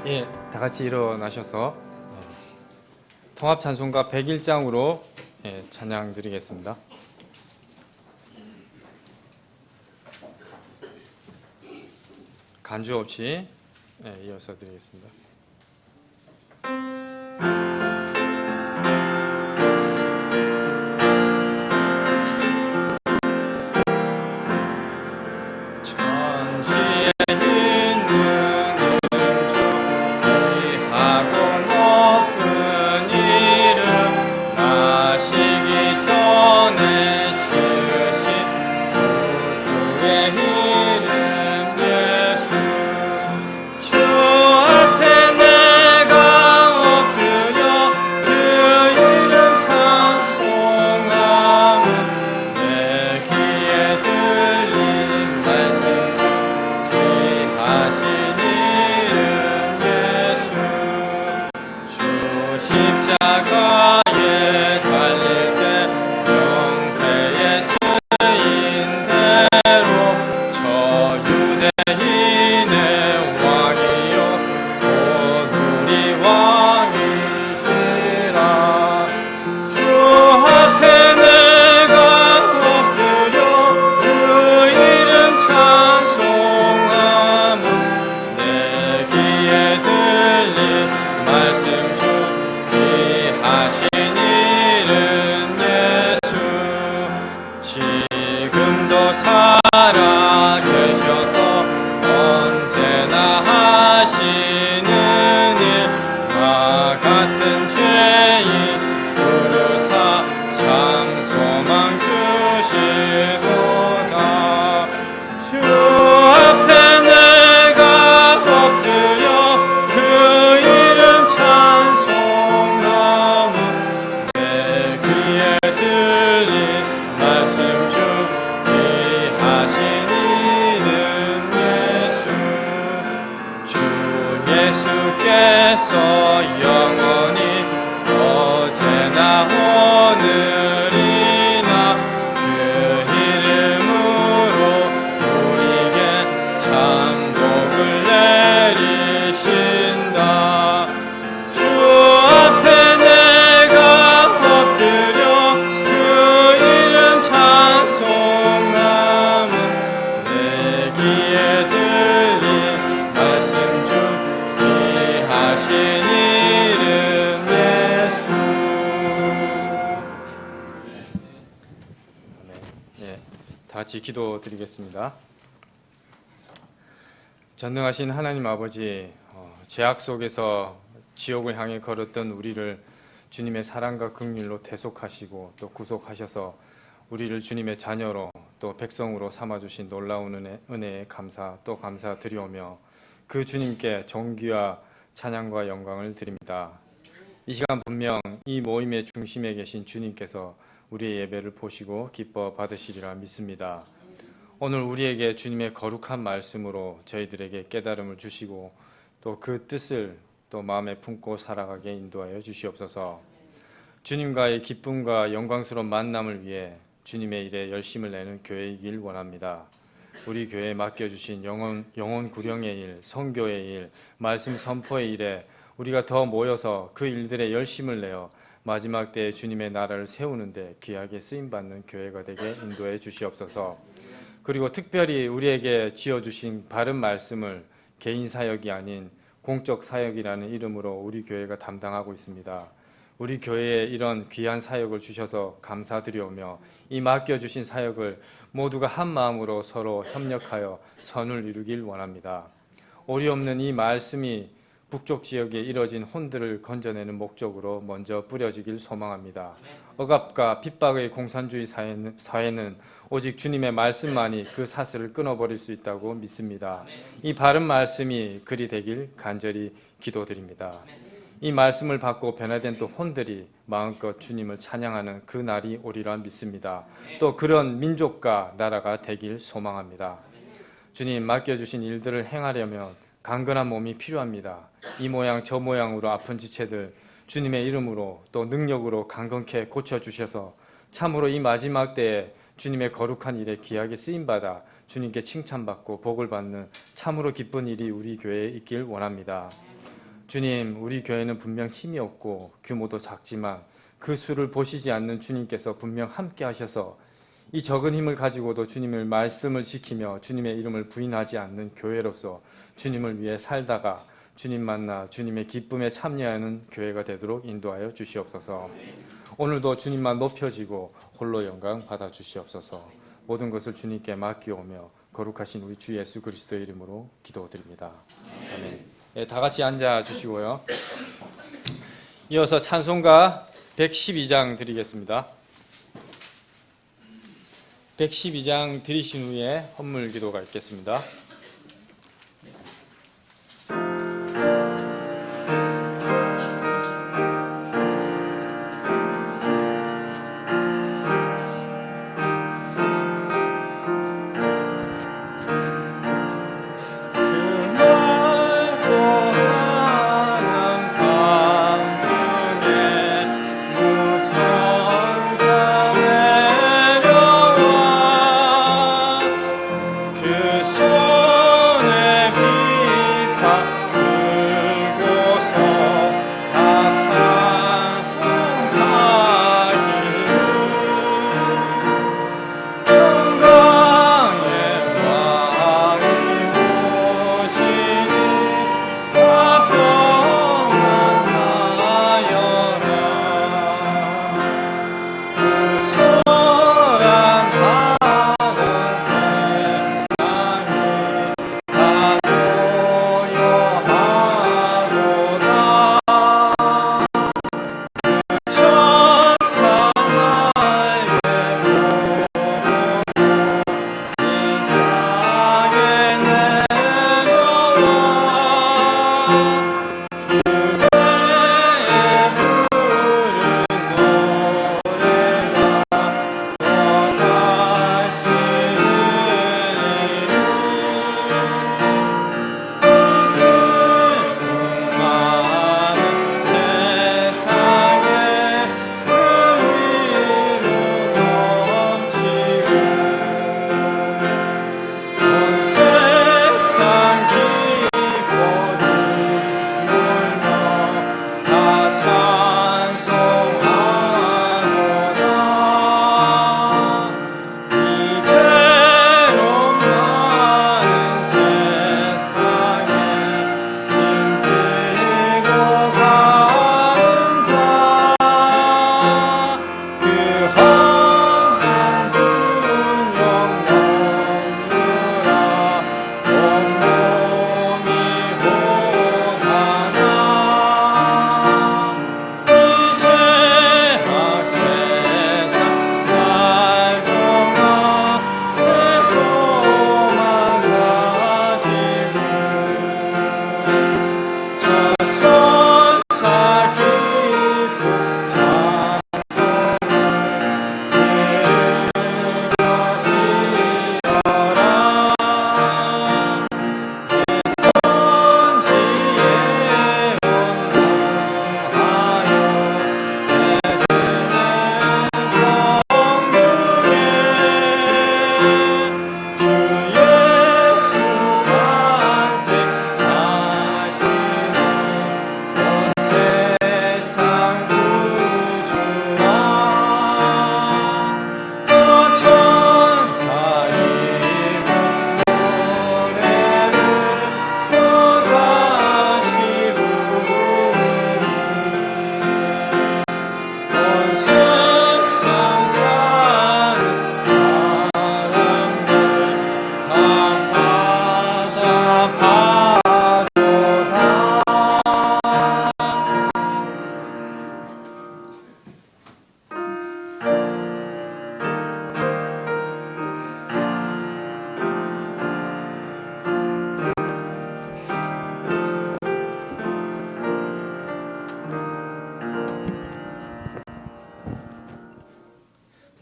예, 다 같이 일어나셔서 통합 찬송가 101장으로 찬양 드리겠습니다. 간주 없이 이어서 드리겠습니다. 같이 기도 드리겠습니다. 전능하신 하나님 아버지, 죄악 속에서 지옥을 향해 걸었던 우리를 주님의 사랑과 긍휼로 대속하시고 또 구속하셔서 우리를 주님의 자녀로 또 백성으로 삼아주신 놀라운 은혜에 감사드리오며 그 주님께 존귀와 찬양과 영광을 드립니다. 이 시간 분명 이 모임의 중심에 계신 주님께서 우리의 예배를 보시고 기뻐 받으시리라 믿습니다. 오늘 우리에게 주님의 거룩한 말씀으로 저희들에게 깨달음을 주시고 또 그 뜻을 또 마음에 품고 살아가게 인도하여 주시옵소서. 주님과의 기쁨과 영광스러운 만남을 위해 주님의 일에 열심을 내는 교회이길 원합니다. 우리 교회에 맡겨주신 영혼 구령의 일, 선교의 일, 말씀 선포의 일에 우리가 더 모여서 그 일들에 열심을 내어 마지막 때에 주님의 나라를 세우는데 귀하게 쓰임받는 교회가 되게 인도해 주시옵소서. 그리고 특별히 우리에게 지어주신 바른 말씀을 개인 사역이 아닌 공적 사역이라는 이름으로 우리 교회가 담당하고 있습니다. 우리 교회에 이런 귀한 사역을 주셔서 감사드리오며 이 맡겨주신 사역을 모두가 한 마음으로 서로 협력하여 선을 이루길 원합니다. 오리 없는 이 말씀이 북쪽 지역에 이뤄진 혼들을 건져내는 목적으로 먼저 뿌려지길 소망합니다. 억압과 핍박의 공산주의 사회는 오직 주님의 말씀만이 그 사슬을 끊어버릴 수 있다고 믿습니다. 이 바른 말씀이 그리 되길 간절히 기도드립니다. 이 말씀을 받고 변화된 또 혼들이 마음껏 주님을 찬양하는 그 날이 오리라 믿습니다. 또 그런 민족과 나라가 되길 소망합니다. 주님, 맡겨주신 일들을 행하려면 강건한 몸이 필요합니다. 이 모양 저 모양으로 아픈 지체들 주님의 이름으로 또 능력으로 강건케 고쳐주셔서 참으로 이 마지막 때에 주님의 거룩한 일에 귀하게 쓰임받아 주님께 칭찬받고 복을 받는 참으로 기쁜 일이 우리 교회에 있길 원합니다. 주님, 우리 교회는 분명 힘이 없고 규모도 작지만 그 수를 보시지 않는 주님께서 분명 함께 하셔서 이 적은 힘을 가지고도 주님의 말씀을 지키며 주님의 이름을 부인하지 않는 교회로서 주님을 위해 살다가 주님 만나 주님의 기쁨에 참여하는 교회가 되도록 인도하여 주시옵소서. 오늘도 주님만 높여지고 홀로 영광 받아 주시옵소서. 모든 것을 주님께 맡기오며 거룩하신 우리 주 예수 그리스도의 이름으로 기도드립니다. 아멘. 네, 다 같이 앉아 주시고요. 이어서 찬송가 112장 드리겠습니다. 112장 드리신 후에 헌물 기도가 있겠습니다.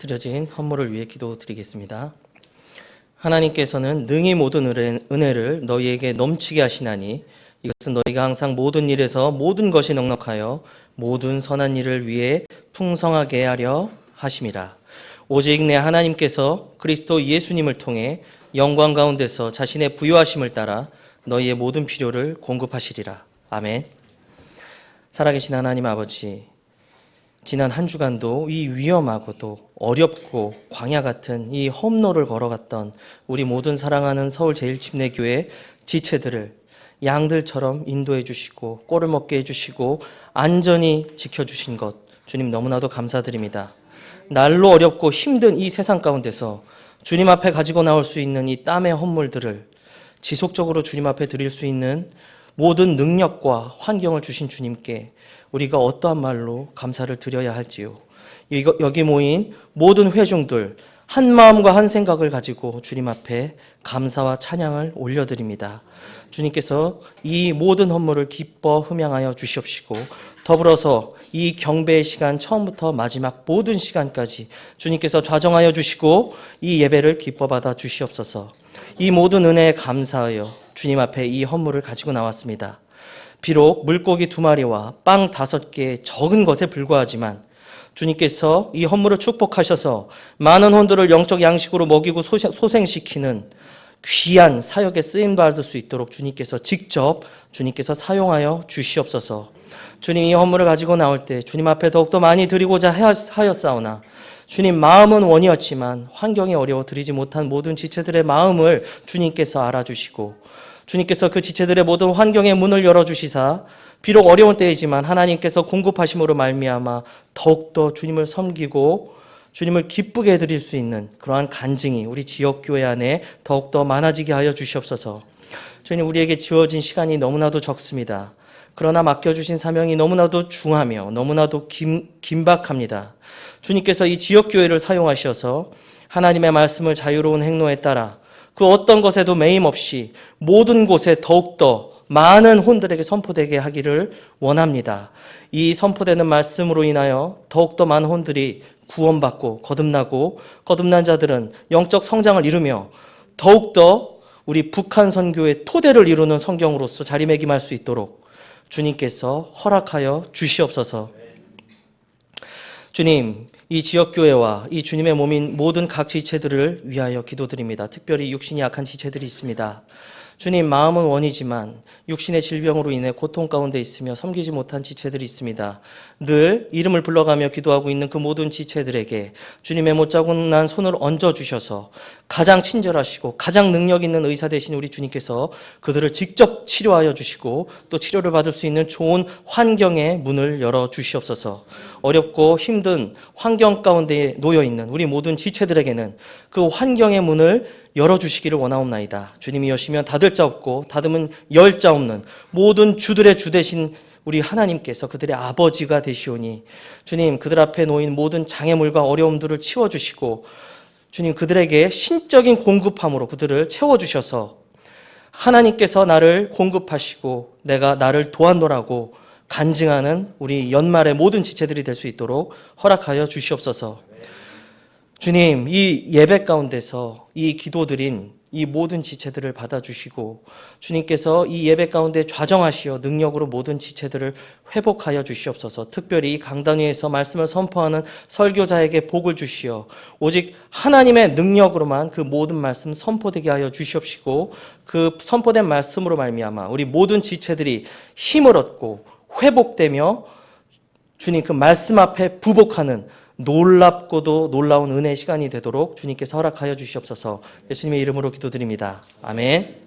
드려진 헌물을 위해 기도드리겠습니다. 하나님께서는 능히 모든 은혜를 너희에게 넘치게 하시나니 이것은 너희가 항상 모든 일에서 모든 것이 넉넉하여 모든 선한 일을 위해 풍성하게 하려 하심이라. 오직 내 하나님께서 그리스도 예수님을 통해 영광 가운데서 자신의 부요하심을 따라 너희의 모든 필요를 공급하시리라. 아멘. 살아계신 하나님 아버지, 지난 한 주간도 이 위험하고도 어렵고 광야 같은 이 험로를 걸어갔던 우리 모든 사랑하는 서울제일침례교회 지체들을 양들처럼 인도해 주시고 꼴을 먹게 해주시고 안전히 지켜주신 것 주님 너무나도 감사드립니다. 날로 어렵고 힘든 이 세상 가운데서 주님 앞에 가지고 나올 수 있는 이 땀의 헌물들을 지속적으로 주님 앞에 드릴 수 있는 모든 능력과 환경을 주신 주님께 우리가 어떠한 말로 감사를 드려야 할지요. 여기 모인 모든 회중들 한 마음과 한 생각을 가지고 주님 앞에 감사와 찬양을 올려드립니다. 주님께서 이 모든 헌물을 기뻐 흠양하여 주시옵시고 더불어서 이 경배의 시간 처음부터 마지막 모든 시간까지 주님께서 좌정하여 주시고 이 예배를 기뻐 받아 주시옵소서. 이 모든 은혜에 감사하여 주님 앞에 이 헌물을 가지고 나왔습니다. 비록 물고기 2마리와 빵 5개의 적은 것에 불과하지만 주님께서 이 헌물을 축복하셔서 많은 혼들을 영적 양식으로 먹이고 소생시키는 귀한 사역에 쓰임받을 수 있도록 주님께서 직접 주님께서 사용하여 주시옵소서. 주님 이 헌물을 가지고 나올 때 주님 앞에 더욱더 많이 드리고자 하였사오나 주님 마음은 원이었지만 환경이 어려워 드리지 못한 모든 지체들의 마음을 주님께서 알아주시고 주님께서 그 지체들의 모든 환경의 문을 열어주시사 비록 어려운 때이지만 하나님께서 공급하심으로 말미암아 더욱더 주님을 섬기고 주님을 기쁘게 해드릴 수 있는 그러한 간증이 우리 지역교회 안에 더욱더 많아지게 하여 주시옵소서. 주님 우리에게 주어진 시간이 너무나도 적습니다. 그러나 맡겨주신 사명이 너무나도 중하며 너무나도 긴박합니다. 주님께서 이 지역교회를 사용하셔서 하나님의 말씀을 자유로운 행로에 따라 그 어떤 것에도 매임 없이 모든 곳에 더욱더 많은 혼들에게 선포되게 하기를 원합니다. 이 선포되는 말씀으로 인하여 더욱더 많은 혼들이 구원받고 거듭나고 거듭난 자들은 영적 성장을 이루며 더욱더 우리 북한 선교의 토대를 이루는 성경으로서 자리매김할 수 있도록 주님께서 허락하여 주시옵소서. 주님, 이 지역교회와 이 주님의 몸인 모든 각 지체들을 위하여 기도드립니다. 특별히 육신이 약한 지체들이 있습니다. 주님, 마음은 원이지만 육신의 질병으로 인해 고통 가운데 있으며 섬기지 못한 지체들이 있습니다. 늘 이름을 불러가며 기도하고 있는 그 모든 지체들에게 주님의 못자국난 손을 얹어주셔서 가장 친절하시고 가장 능력 있는 의사 되신 우리 주님께서 그들을 직접 치료하여 주시고 또 치료를 받을 수 있는 좋은 환경의 문을 열어주시옵소서. 어렵고 힘든 환경 가운데 놓여있는 우리 모든 지체들에게는 그 환경의 문을 열어주시기를 원하옵나이다. 주님이 여시면 닫을 자 없고 닫으면 열 자 없는 모든 주들의 주 되신 우리 하나님께서 그들의 아버지가 되시오니 주님 그들 앞에 놓인 모든 장애물과 어려움들을 치워주시고 주님 그들에게 신적인 공급함으로 그들을 채워주셔서 하나님께서 나를 공급하시고 내가 나를 도왔노라고 간증하는 우리 연말의 모든 지체들이 될 수 있도록 허락하여 주시옵소서. 주님, 이 예배 가운데서 이 기도드린 이 모든 지체들을 받아주시고 주님께서 이 예배 가운데 좌정하시어 능력으로 모든 지체들을 회복하여 주시옵소서. 특별히 이 강단 위에서 말씀을 선포하는 설교자에게 복을 주시어 오직 하나님의 능력으로만 그 모든 말씀 선포되게 하여 주시옵시고 그 선포된 말씀으로 말미암아 우리 모든 지체들이 힘을 얻고 회복되며 주님 그 말씀 앞에 부복하는 놀랍고도 놀라운 은혜의 시간이 되도록 주님께서 허락하여 주시옵소서. 예수님의 이름으로 기도드립니다. 아멘.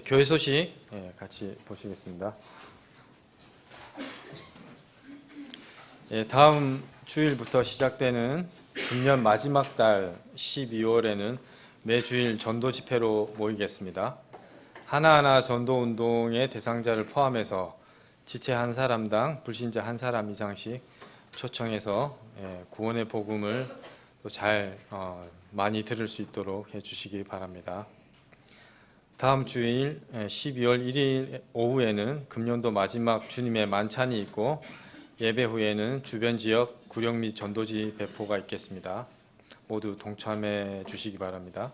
교회 소식 같이 보시겠습니다. 다음 주일부터 시작되는 금년 마지막 달 12월에는 매주일 전도 집회로 모이겠습니다. 하나하나 전도 운동의 대상자를 포함해서 지체 한 사람당 불신자 한 사람 이상씩 초청해서 구원의 복음을 또 잘 많이 들을 수 있도록 해주시기 바랍니다. 다음 주일 12월 1일 오후에는 금년도 마지막 주님의 만찬이 있고 예배 후에는 주변 지역 구령 및 전도지 배포가 있겠습니다. 모두 동참해 주시기 바랍니다.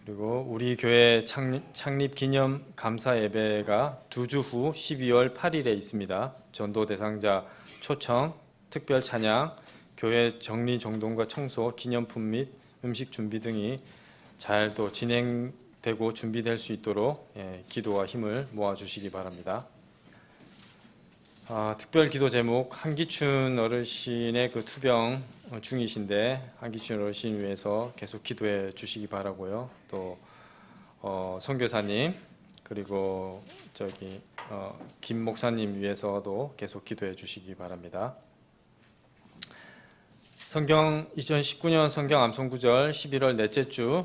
그리고 우리 교회 창립 기념 감사 예배가 2주 후 12월 8일에 있습니다. 전도 대상자 초청, 특별 찬양, 교회 정리 정돈과 청소, 기념품 및 음식 준비 등이 잘 또 진행되고 준비될 수 있도록 기도와 힘을 모아주시기 바랍니다. 특별 기도 제목 한기춘 어르신의 그 투병 중이신데 한기춘 어르신 위해서 계속 기도해 주시기 바라고요. 또 선교사님 그리고 김 목사님 위해서도 계속 기도해 주시기 바랍니다. 성경 2019년 성경 암송구절 11월 넷째 주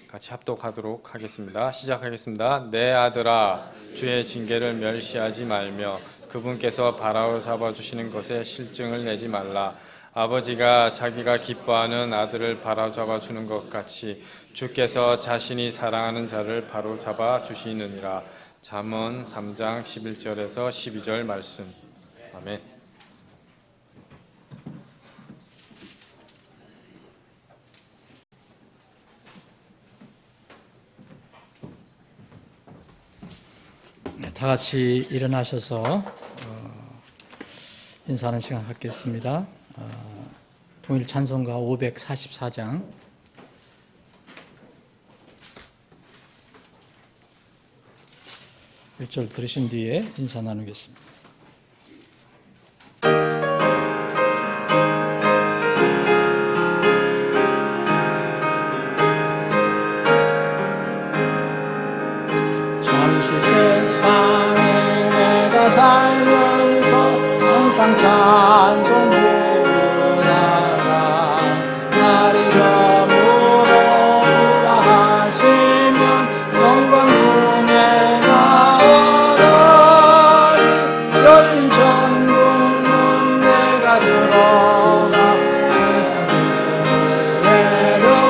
같이 합독하도록 하겠습니다. 시작하겠습니다. 내 아들아 주의 징계를 멸시하지 말며 그분께서 바로잡아 주시는 것에 실증을 내지 말라. 아버지가 자기가 기뻐하는 아들을 바로잡아 주는 것 같이 주께서 자신이 사랑하는 자를 바로잡아 주시느니라. 잠언 3장 11절에서 12절 말씀. 아멘. 다 같이 일어나셔서 인사하는 시간 갖겠습니다. 통일 찬송가 544장 1절 들으신 뒤에 인사 나누겠습니다. 세상에 내가 살면서 항상 찬송 부르다가 날이 저물어 하시면 영광 중에 나아가리 열린 천국문 내가 들어가 항상 주를 내려놓고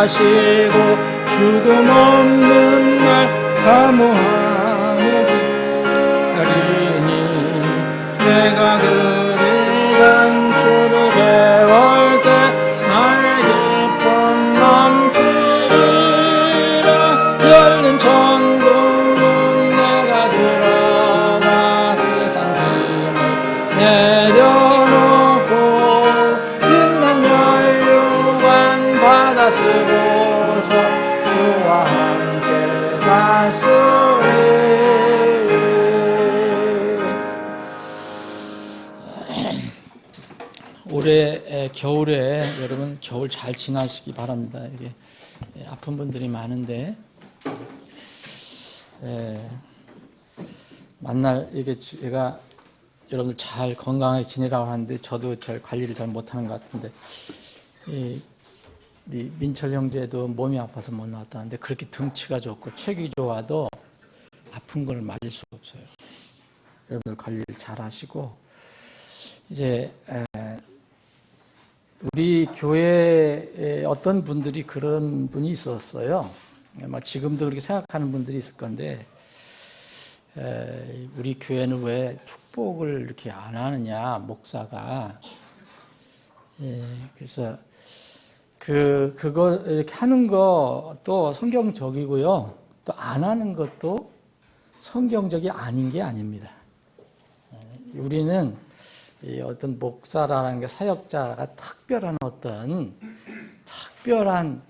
하시고 죽음 없는 날 사모하며 기다리니 올해 겨울에 여러분 겨울 잘 지나시기 바랍니다. 이게 아픈 분들이 많은데 만날 이게 제가 여러분들 잘 건강하게 지내라고 하는데 저도 잘 관리를 잘 못하는 것 같은데 우리 민철 형제도 몸이 아파서 못 나왔다는데 그렇게 등치가 좋고 체격이 좋아도 아픈 걸 맞을 수가 없어요. 여러분들 관리를 잘 하시고 이제 우리 교회에 어떤 분들이 그런 분이 있었어요. 아마 지금도 그렇게 생각하는 분들이 있을 건데 우리 교회는 왜 축복을 이렇게 안 하느냐 목사가 그래서 그거 이렇게 하는 것도 성경적이고요. 또 안 하는 것도 성경적이 아닌 게 아닙니다. 우리는 어떤 목사라는 게 사역자가 특별한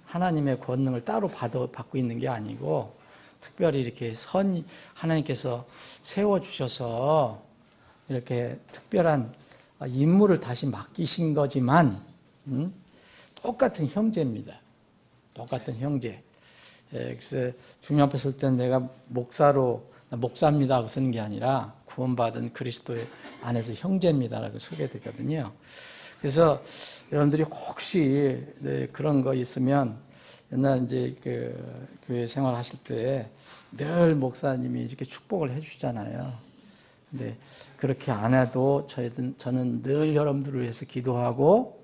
하나님의 권능을 따로 받고 있는 게 아니고 특별히 이렇게 하나님께서 세워주셔서 이렇게 특별한 임무를 다시 맡기신 거지만 똑같은 형제입니다. 똑같은 형제. 그래서 주님 앞에 설 때는 내가 목사입니다 하고 쓰는 게 아니라 구원받은 그리스도의 안에서 형제입니다라고 쓰게 되거든요. 그래서 여러분들이 혹시 그런 거 있으면 옛날 이제 그 교회 생활하실 때 늘 목사님이 이렇게 축복을 해주시잖아요. 근데 그렇게 안 해도 저는 늘 여러분들을 위해서 기도하고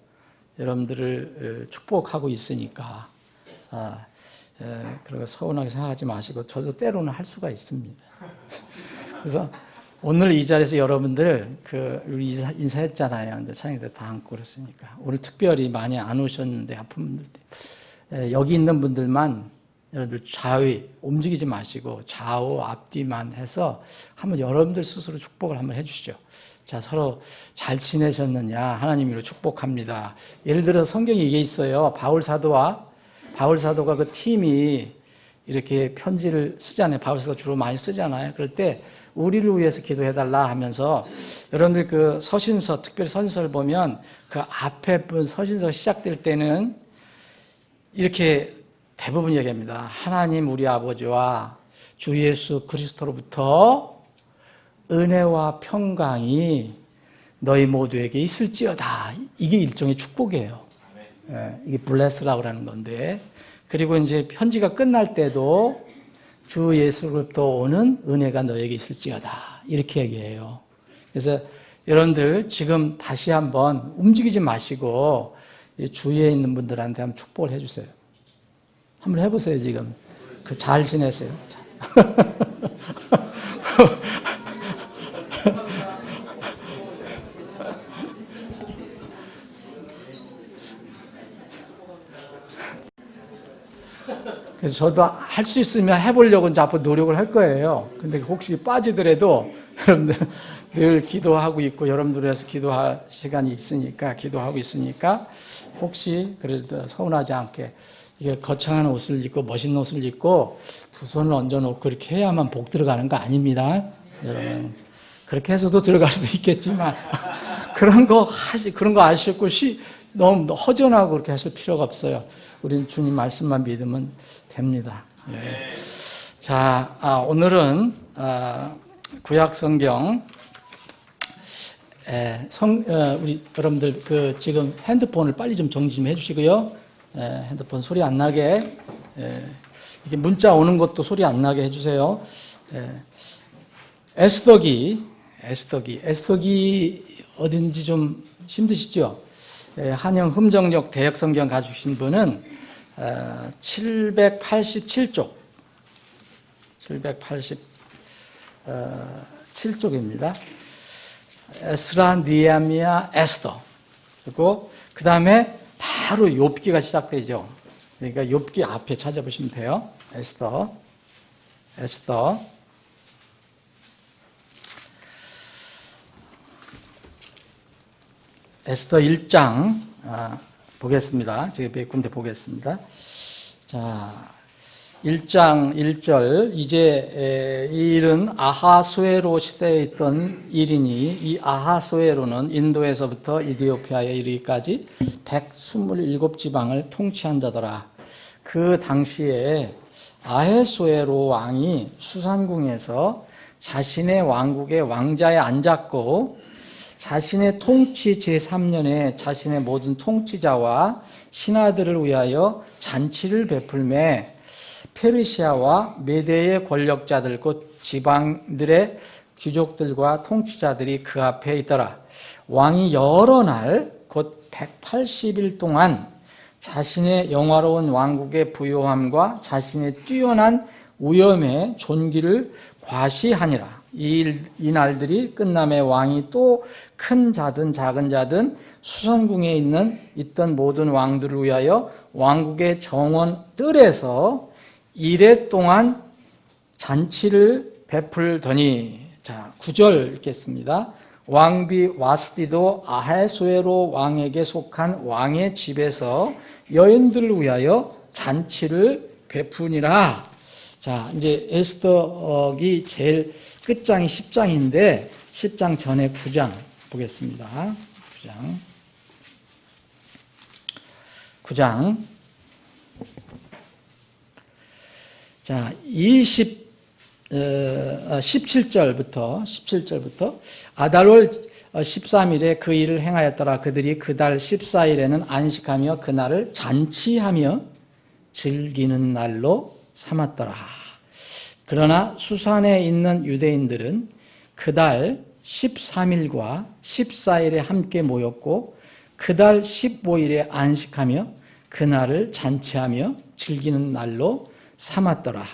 여러분들을 축복하고 있으니까 그리고 서운하게 생각하지 마시고 저도 때로는 할 수가 있습니다. 그래서 오늘 이 자리에서 여러분들 우리 인사했잖아요. 근데 찬양대 다 안고 그랬으니까 오늘 특별히 많이 안 오셨는데 아픈 분들 여기 있는 분들만 여러분들 좌우 움직이지 마시고 좌우 앞뒤만 해서 한번 여러분들 스스로 축복을 한번 해주시죠. 자, 서로 잘 지내셨느냐 하나님으로 축복합니다. 예를 들어 성경에 이게 있어요. 바울 사도가 그 팀이 이렇게 편지를 쓰잖아요. 바울 사도가 주로 많이 쓰잖아요. 그럴 때 우리를 위해서 기도해달라 하면서 여러분들 그 서신서, 특별히 서신서를 보면 그 앞에 서신서 시작될 때는 이렇게 대부분 얘기합니다. 하나님 우리 아버지와 주 예수 그리스도로부터 은혜와 평강이 너희 모두에게 있을지어다. 이게 일종의 축복이에요. 이게 블레스라고 하는 건데 그리고 이제 편지가 끝날 때도 주 예수로부터 오는 은혜가 너에게 있을지어다. 이렇게 얘기해요. 그래서 여러분들 지금 다시 한번 움직이지 마시고 주위에 있는 분들한테 한번 축복을 해주세요. 한번 해보세요. 지금 잘 지내세요. 그래서 저도 할 수 있으면 해보려고 이제 앞으로 노력을 할 거예요. 근데 혹시 빠지더라도 여러분들 늘 기도하고 있고 여러분들 위해서 기도할 시간이 있으니까 기도하고 있으니까 혹시 그래도 서운하지 않게 이게 거창한 옷을 입고 멋있는 옷을 입고 두 손을 얹어놓고 그렇게 해야만 복 들어가는 거 아닙니다. 여러분 그렇게 해서도 들어갈 수도 있겠지만 그런 거 아시고 너무 허전하고 그렇게 하실 필요가 없어요. 우리는 주님 말씀만 믿으면 됩니다. 네. 자, 오늘은 구약 성경 우리 여러분들 지금 핸드폰을 빨리 좀 정지 좀 해주시고요. 핸드폰 소리 안 나게 이게 문자 오는 것도 소리 안 나게 해주세요. 에스더기 어딘지 좀 힘드시죠? 한영 흠정역 대역 성경 가주신 분은 787쪽 787쪽입니다. 에스라, 느헤미야, 에스더. 그리고 그 다음에 바로 욥기가 시작되죠. 그러니까 욥기 앞에 찾아보시면 돼요. 에스더. 에스더 1장 보겠습니다. 제가 몇 군데 보겠습니다. 자, 1장 1절 이제 이 일은 아하수에로 시대에 있던 일이니 이 아하수에로는 인도에서부터 이디오피아에 이르기까지 127지방을 통치한 자더라. 그 당시에 아하수에로 왕이 수산궁에서 자신의 왕국의 왕자에 앉았고 자신의 통치 제3년에 자신의 모든 통치자와 신하들을 위하여 잔치를 베풀매 페르시아와 메대의 권력자들 곧 지방들의 귀족들과 통치자들이 그 앞에 있더라. 왕이 여러 날 곧 180일 동안 자신의 영화로운 왕국의 부요함과 자신의 뛰어난 위엄의 존귀를 과시하니라. 이 날들이 끝남에 왕이 또 큰 자든 작은 자든 수산궁에 있던 모든 왕들을 위하여 왕국의 정원 뜰에서 1회 동안 잔치를 베풀더니, 자 9절 읽겠습니다. 왕비 와스디도 아하수에로 왕에게 속한 왕의 집에서 여인들을 위하여 잔치를 베푸니라. 자 이제 에스더기 제일 끝장이 10장인데 10장 전에 9장 보겠습니다. 9장 자 17절부터 아달월 13일에 그 일을 행하였더라. 그들이 그 달 14일에는 안식하며 그날을 잔치하며 즐기는 날로 삼았더라. 그러나 수산에 있는 유대인들은 그달 13일과 14일에 함께 모였고 그달 15일에 안식하며 그날을 잔치하며 즐기는 날로 삼았더라.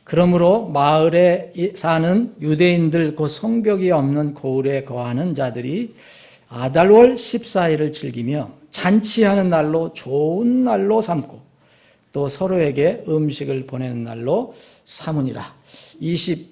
그러므로 마을에 사는 유대인들 곧 성벽이 없는 고을에 거하는 자들이 아달월 14일을 즐기며 잔치하는 날로 좋은 날로 삼고 또 서로에게 음식을 보내는 날로 삼으니라. 1절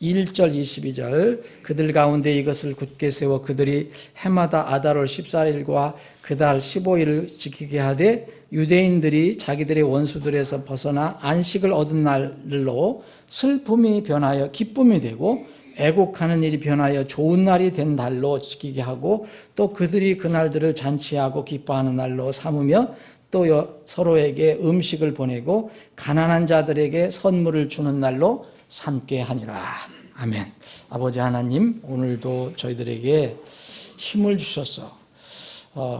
22절 그들 가운데 이것을 굳게 세워 그들이 해마다 아달월 14일과 그달 15일을 지키게 하되 유대인들이 자기들의 원수들에서 벗어나 안식을 얻은 날로 슬픔이 변하여 기쁨이 되고 애곡하는 일이 변하여 좋은 날이 된 날로 지키게 하고 또 그들이 그날들을 잔치하고 기뻐하는 날로 삼으며 또 서로에게 음식을 보내고 가난한 자들에게 선물을 주는 날로 삼게 하니라. 아멘. 아버지 하나님, 오늘도 저희들에게 힘을 주셔서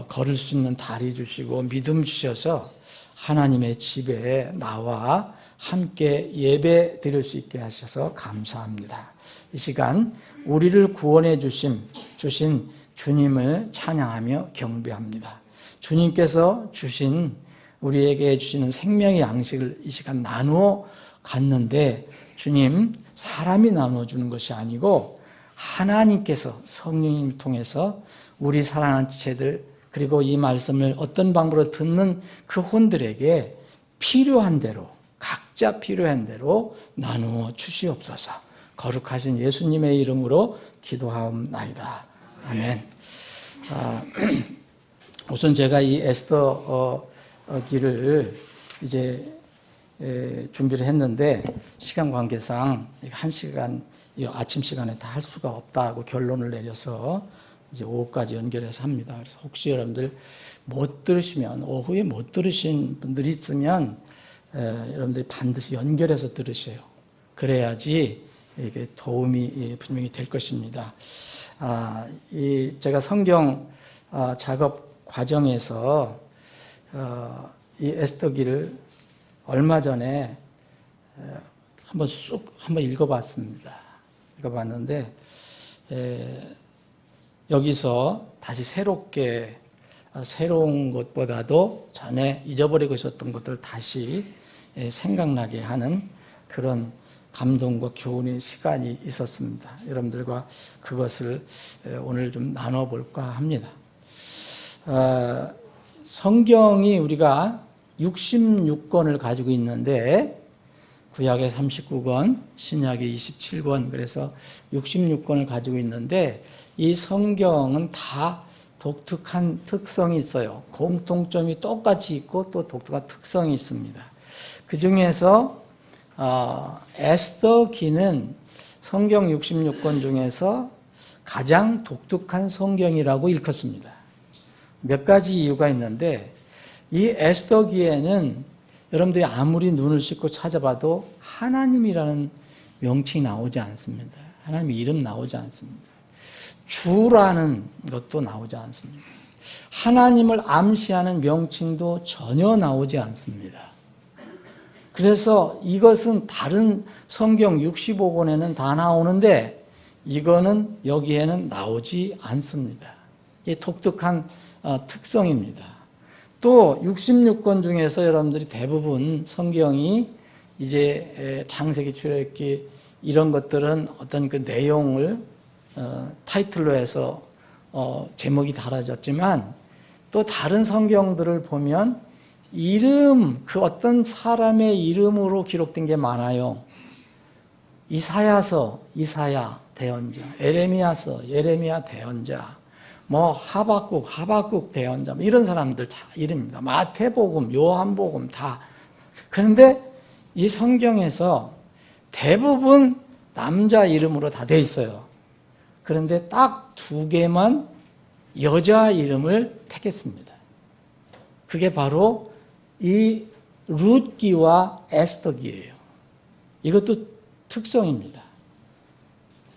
걸을 수 있는 다리 주시고 믿음 주셔서 하나님의 집에 나와 함께 예배 드릴 수 있게 하셔서 감사합니다. 이 시간 우리를 구원해 주신 주님을 찬양하며 경배합니다. 주님께서 우리에게 주시는 생명의 양식을 이 시간 나누어 갔는데 주님, 사람이 나눠주는 것이 아니고 하나님께서 성령님을 통해서 우리 사랑하는 지체들 그리고 이 말씀을 어떤 방법으로 듣는 그 혼들에게 필요한 대로 각자 필요한 대로 나누어 주시옵소서. 거룩하신 예수님의 이름으로 기도하옵나이다. 아멘. 우선 제가 이 에스더 기를 이제 준비를 했는데 시간 관계상 1시간 아침 시간에 다 할 수가 없다고 결론을 내려서 이제 오후까지 연결해서 합니다. 그래서 혹시 여러분들 못 들으시면 오후에 못 들으신 분들이 있으면 여러분들이 반드시 연결해서 들으세요. 그래야지 이게 도움이 분명히 될 것입니다. 제가 성경 작업 과정에서 이 에스더기를 얼마 전에 한번 읽어봤습니다. 읽어봤는데 여기서 다시 새로운 것보다도 전에 잊어버리고 있었던 것들을 다시 생각나게 하는 그런 감동과 교훈의 시간이 있었습니다. 여러분들과 그것을 오늘 좀 나눠볼까 합니다. 성경이 우리가 66권을 가지고 있는데 구약의 39권, 신약의 27권, 그래서 66권을 가지고 있는데 이 성경은 다 독특한 특성이 있어요. 공통점이 똑같이 있고 또 독특한 특성이 있습니다. 그 중에서 에스더기는 성경 66권 중에서 가장 독특한 성경이라고 일컫습니다. 몇 가지 이유가 있는데 이 에스더기에는 여러분들이 아무리 눈을 씻고 찾아봐도 하나님이라는 명칭이 나오지 않습니다. 하나님 이름 나오지 않습니다. 주라는 것도 나오지 않습니다. 하나님을 암시하는 명칭도 전혀 나오지 않습니다. 그래서 이것은 다른 성경 65권에는 다 나오는데 이거는 여기에는 나오지 않습니다. 이게 독특한 특성입니다. 또 66권 중에서 여러분들이 대부분 성경이 이제 창세기, 출애굽기 이런 것들은 어떤 그 내용을 타이틀로 해서 제목이 달아졌지만 또 다른 성경들을 보면 이름, 그 어떤 사람의 이름으로 기록된 게 많아요. 이사야서, 이사야 대언자, 에레미야서, 예레미야 대언자, 뭐 하박국 대언자, 이런 사람들 다 이름입니다. 마태복음, 요한복음 다. 그런데 이 성경에서 대부분 남자 이름으로 다 돼 있어요. 그런데 딱 두 개만 여자 이름을 택했습니다. 그게 바로 이 룻기와 에스더기예요. 이것도 특성입니다.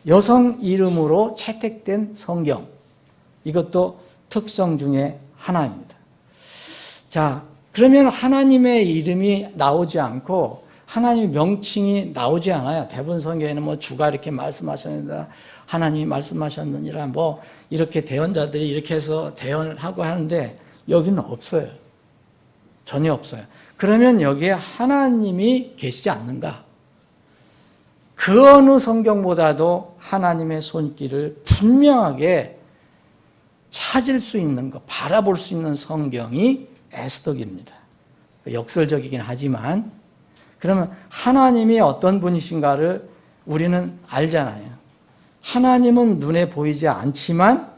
여성 이름으로 채택된 성경. 이것도 특성 중에 하나입니다. 자, 그러면 하나님의 이름이 나오지 않고 하나님의 명칭이 나오지 않아요. 대부분 성경에는 뭐 주가 이렇게 말씀하셨느니라, 하나님이 말씀하셨느니라, 뭐 이렇게 대언자들이 이렇게 해서 대언을 하고 하는데 여기는 없어요. 전혀 없어요. 그러면 여기에 하나님이 계시지 않는가? 그 어느 성경보다도 하나님의 손길을 분명하게 찾을 수 있는 것, 바라볼 수 있는 성경이 에스더기입니다. 역설적이긴 하지만 그러면 하나님이 어떤 분이신가를 우리는 알잖아요. 하나님은 눈에 보이지 않지만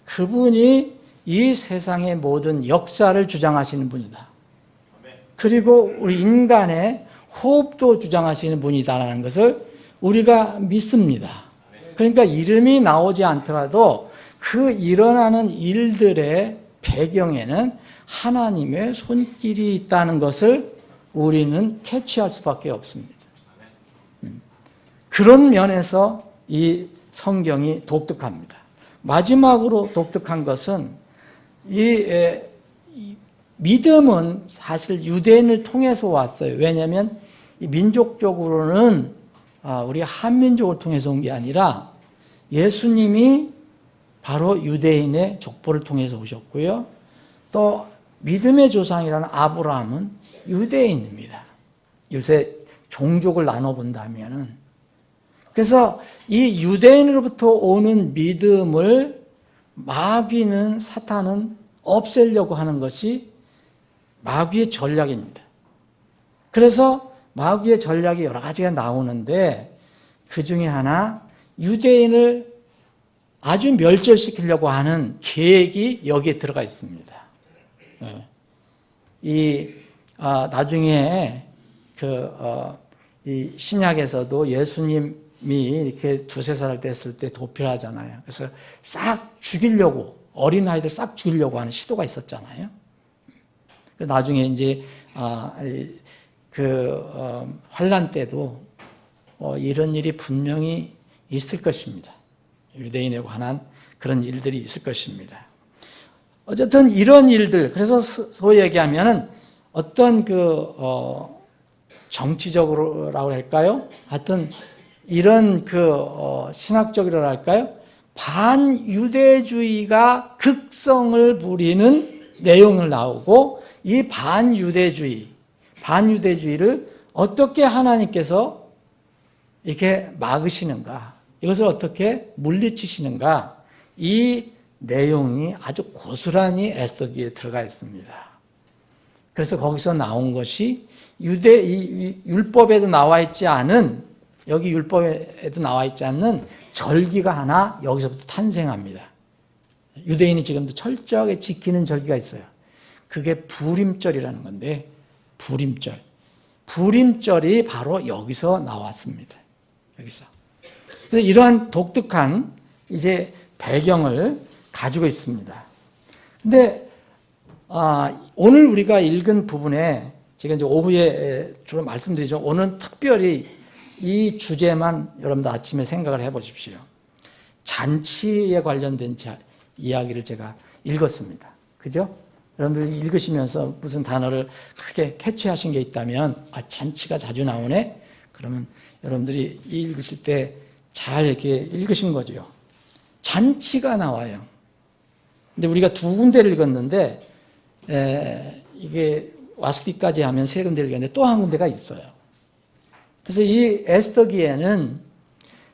그분이 이 세상의 모든 역사를 주장하시는 분이다. 그리고 우리 인간의 호흡도 주장하시는 분이다라는 것을 우리가 믿습니다. 그러니까 이름이 나오지 않더라도 그 일어나는 일들의 배경에는 하나님의 손길이 있다는 것을 우리는 캐치할 수밖에 없습니다. 그런 면에서 이 성경이 독특합니다. 마지막으로 독특한 것은 이 믿음은 사실 유대인을 통해서 왔어요. 왜냐하면 민족적으로는 우리 한민족을 통해서 온 게 아니라 예수님이 바로 유대인의 족보를 통해서 오셨고요. 또 믿음의 조상이라는 아브라함은 유대인입니다. 요새 종족을 나눠본다면은. 그래서 이 유대인으로부터 오는 믿음을 마귀는, 사탄은 없애려고 하는 것이 마귀의 전략입니다. 그래서 마귀의 전략이 여러 가지가 나오는데 그 중에 하나 유대인을 아주 멸절시키려고 하는 계획이 여기에 들어가 있습니다. 나중에 이 신약에서도 예수님이 이렇게 2-3살 됐을 때 도피하잖아요. 그래서 싹 죽이려고, 어린아이들 싹 죽이려고 하는 시도가 있었잖아요. 나중에 이제 환란 때도 이런 일이 분명히 있을 것입니다. 유대인에 관한 그런 일들이 있을 것입니다. 어쨌든 이런 일들, 그래서 소위 얘기하면은 어떤 정치적으로라고 할까요? 하여튼 이런 신학적이라고 할까요? 반유대주의가 극성을 부리는 내용을 나오고 이 반유대주의를 어떻게 하나님께서 이렇게 막으시는가? 이것을 어떻게 물리치시는가? 이 내용이 아주 고스란히 에스더기에 들어가 있습니다. 그래서 거기서 나온 것이 율법에도 나와 있지 않은, 여기 율법에도 나와 있지 않는 절기가 하나 여기서부터 탄생합니다. 유대인이 지금도 철저하게 지키는 절기가 있어요. 그게 부림절이라는 건데, 부림절. 불임절이 바로 여기서 나왔습니다. 여기서. 그래서 이러한 독특한 이제 배경을 가지고 있습니다. 근데 오늘 우리가 읽은 부분에 제가 이제 오후에 주로 말씀드리죠. 오늘 특별히 이 주제만 여러분들 아침에 생각을 해보십시오. 잔치에 관련된 이야기를 제가 읽었습니다. 그죠? 여러분들 읽으시면서 무슨 단어를 크게 캐치하신 게 있다면 잔치가 자주 나오네? 그러면 여러분들이 읽으실 때 잘 이렇게 읽으신 거죠. 잔치가 나와요. 근데 우리가 두 군데를 읽었는데 이게 와스디까지 하면 세 군데를 읽었는데 또 한 군데가 있어요. 그래서 이 에스더기에는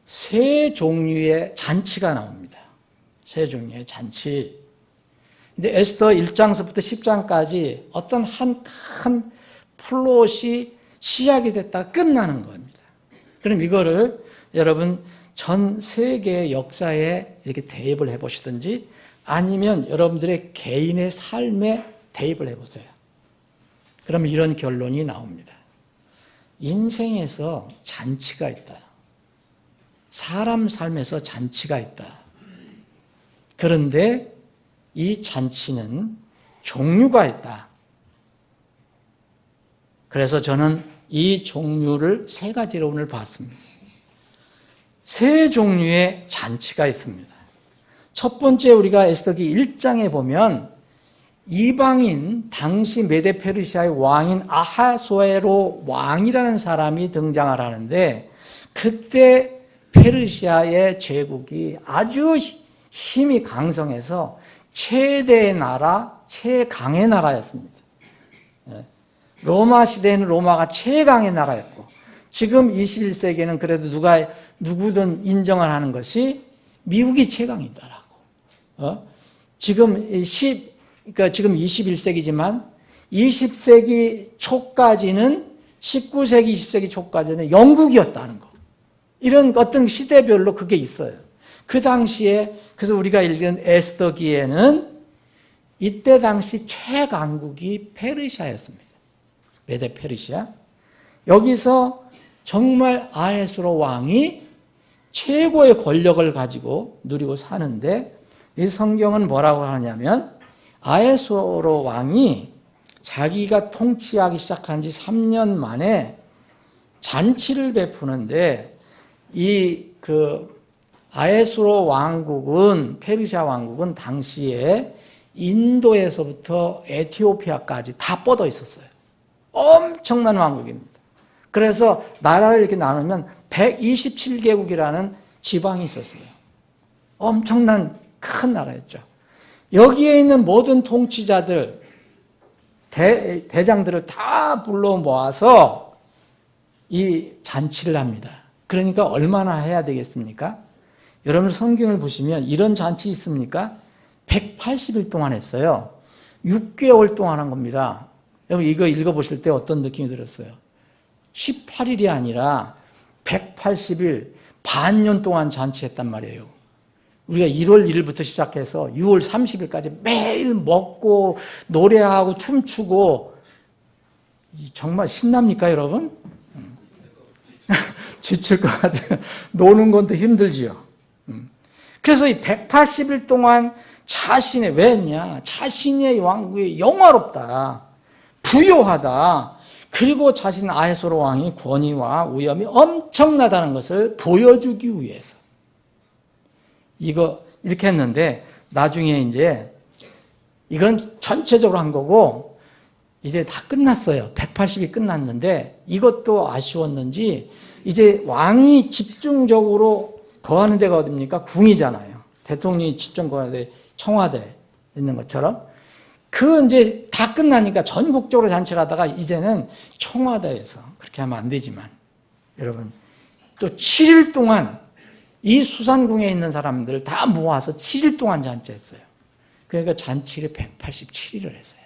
세 종류의 잔치가 나옵니다. 세 종류의 잔치. 근데 에스더 1장서부터 10장까지 어떤 한 큰 플롯이 시작이 됐다가 끝나는 겁니다. 그럼 이거를 여러분 전 세계의 역사에 이렇게 대입을 해보시든지 아니면 여러분들의 개인의 삶에 대입을 해보세요. 그러면 이런 결론이 나옵니다. 인생에서 잔치가 있다. 사람 삶에서 잔치가 있다. 그런데 이 잔치는 종류가 있다. 그래서 저는 이 종류를 세 가지로 오늘 봤습니다. 세 종류의 잔치가 있습니다. 첫 번째 우리가 에스더기 1장에 보면 이방인 당시 메데 페르시아의 왕인 아하수에로 왕이라는 사람이 등장을 하는데 그때 페르시아의 제국이 아주 힘이 강성해서 최대의 나라, 최강의 나라였습니다. 로마 시대에는 로마가 최강의 나라였고 지금 21세기에는 그래도 누구든 인정을 하는 것이 미국이 최강이다라고. 지금 지금 21세기지만 20세기 초까지는 19세기, 20세기 초까지는 영국이었다는 거. 이런 어떤 시대별로 그게 있어요. 그 당시에 그래서 우리가 읽은 에스더기에는 이때 당시 최강국이 페르시아였습니다. 메데 페르시아. 여기서 정말 아하수에로 왕이 최고의 권력을 가지고 누리고 사는데 이 성경은 뭐라고 하냐면 아하수에로 왕이 자기가 통치하기 시작한 지 3년 만에 잔치를 베푸는데 아하수에로 왕국은 페르시아 왕국은 당시에 인도에서부터 에티오피아까지 다 뻗어 있었어요. 엄청난 왕국입니다. 그래서 나라를 이렇게 나누면 127개국이라는 지방이 있었어요. 엄청난 큰 나라였죠. 여기에 있는 모든 통치자들, 대장들을 다 불러 모아서 이 잔치를 합니다. 그러니까 얼마나 해야 되겠습니까? 여러분 성경을 보시면 이런 잔치 있습니까? 180일 동안 했어요. 6개월 동안 한 겁니다. 여러분 이거 읽어보실 때 어떤 느낌이 들었어요? 18일이 아니라 180일, 반년 동안 잔치했단 말이에요. 우리가 1월 1일부터 시작해서 6월 30일까지 매일 먹고 노래하고 춤추고 정말 신납니까 여러분? 지칠 것 같아요. 노는 건 더 힘들지요. 그래서 이 180일 동안 왜 했냐? 자신의 왕국이 영화롭다. 부요하다. 그리고 자신 아하수에로 왕이 권위와 위엄이 엄청나다는 것을 보여주기 위해서 이거 이렇게 했는데 나중에 이제 이건 전체적으로 한 거고 이제 다 끝났어요. 180이 끝났는데 이것도 아쉬웠는지 이제 왕이 집중적으로 거하는 데가 어딥니까? 궁이잖아요. 대통령이 집중 거하는 데 청와대 있는 것처럼 이제 다 끝나니까 전국적으로 잔치를 하다가 이제는 청와대에서 그렇게 하면 안 되지만 여러분 또 7일 동안 이 수산궁에 있는 사람들 다 모아서 7일 동안 잔치했어요. 그러니까 잔치를 187일을 했어요.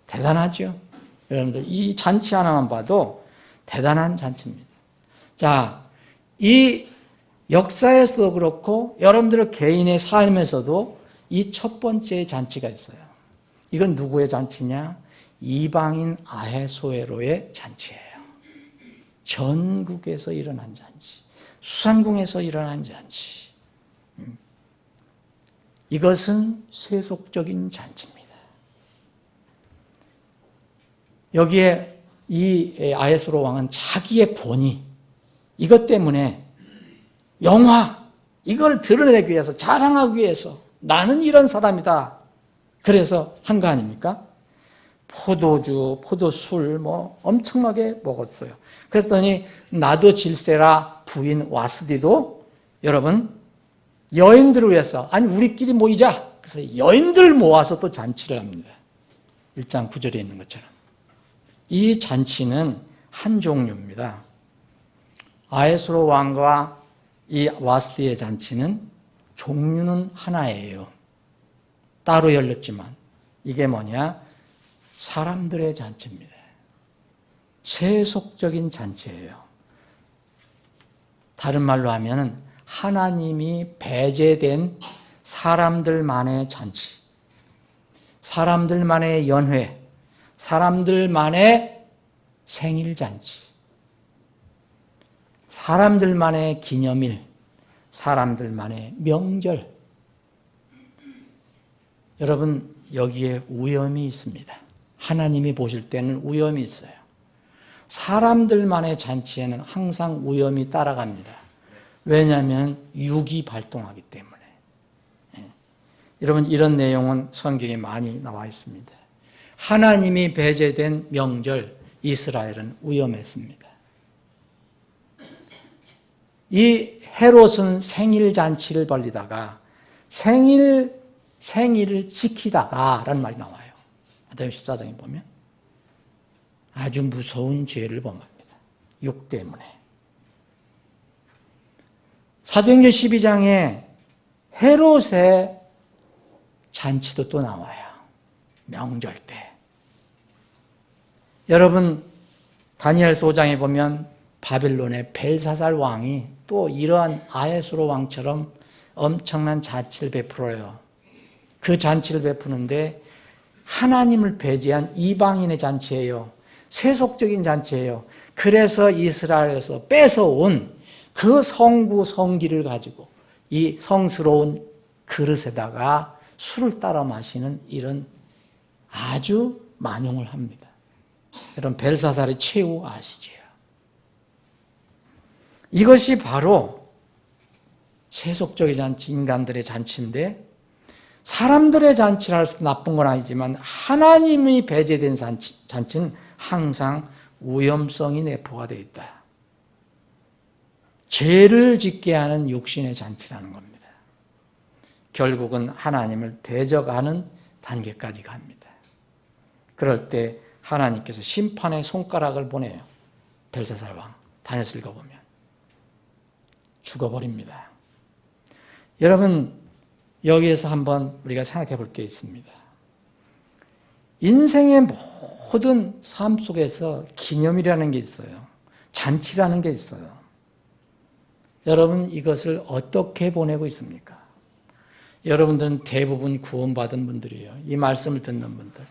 대단하죠? 여러분들 이 잔치 하나만 봐도 대단한 잔치입니다. 자, 이 역사에서도 그렇고 여러분들 개인의 삶에서도 이 첫 번째 잔치가 있어요. 이건 누구의 잔치냐? 이방인 아헤소에로의 잔치예요. 전국에서 일어난 잔치, 수산궁에서 일어난 잔치. 이것은 세속적인 잔치입니다. 여기에 이 아헤스로 왕은 자기의 권위, 이것 때문에 영화, 이걸 드러내기 위해서, 자랑하기 위해서 나는 이런 사람이다. 그래서 한 거 아닙니까? 포도주, 포도술 뭐 엄청나게 먹었어요. 그랬더니 나도 질세라 부인 와스디도 여러분 여인들을 위해서, 아니 우리끼리 모이자. 그래서 여인들 모아서 또 잔치를 합니다. 1장 9절에 있는 것처럼. 이 잔치는 한 종류입니다. 아헤스로 왕과 이 와스디의 잔치는 종류는 하나예요. 따로 열렸지만 이게 뭐냐? 사람들의 잔치입니다. 세속적인 잔치예요. 다른 말로 하면 하나님이 배제된 사람들만의 잔치, 사람들만의 연회, 사람들만의 생일잔치, 사람들만의 기념일, 사람들만의 명절. 여러분, 여기에 위험이 있습니다. 하나님이 보실 때는 위험이 있어요. 사람들만의 잔치에는 항상 위험이 따라갑니다. 왜냐하면 육이 발동하기 때문에. 여러분, 이런 내용은 성경에 많이 나와 있습니다. 하나님이 배제된 명절, 이스라엘은 위험했습니다. 이 헤롯은 생일잔치를 벌리다가 생일을 지키다가 라는 말이 나와요. 마태복음 14장에 보면 아주 무서운 죄를 범합니다. 육 때문에. 사도행전 12장에 헤롯의 잔치도 또 나와요. 명절 때. 여러분, 다니엘서 5장에 보면 바빌론의 벨사살 왕이 또 이러한 아헤스로 왕처럼 엄청난 잔치를 베풀어요. 그 잔치를 베푸는데 하나님을 배제한 이방인의 잔치예요. 세속적인 잔치예요. 그래서 이스라엘에서 뺏어온 그 성구 성기를 가지고 이 성스러운 그릇에다가 술을 따라 마시는 이런 아주 만용을 합니다. 여러분, 벨사살의 최후 아시죠? 이것이 바로 세속적인 잔치, 인간들의 잔치인데 사람들의 잔치라 해서 나쁜 건 아니지만 하나님이 배제된 잔치는 항상 위험성이 내포가 되어 있다. 죄를 짓게 하는 육신의 잔치라는 겁니다. 결국은 하나님을 대적하는 단계까지 갑니다. 그럴 때 하나님께서 심판의 손가락을 보내요. 벨사살 왕, 다니엘서 읽어보면 죽어버립니다. 여러분, 여기에서 한번 우리가 생각해 볼 게 있습니다. 인생의 모든 삶 속에서 기념이라는 게 있어요. 잔치라는 게 있어요. 여러분, 이것을 어떻게 보내고 있습니까? 여러분들은 대부분 구원받은 분들이에요. 이 말씀을 듣는 분들.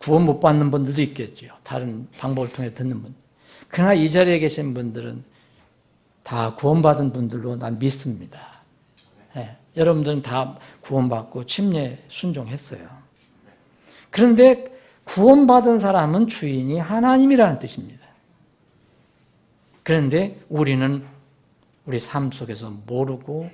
구원 못 받는 분들도 있겠죠. 다른 방법을 통해 듣는 분들. 그러나 이 자리에 계신 분들은 다 구원받은 분들로 난 믿습니다. 네, 여러분들은 다 구원받고 침례 순종했어요. 그런데 구원받은 사람은 주인이 하나님이라는 뜻입니다. 그런데 우리는 우리 삶 속에서 모르고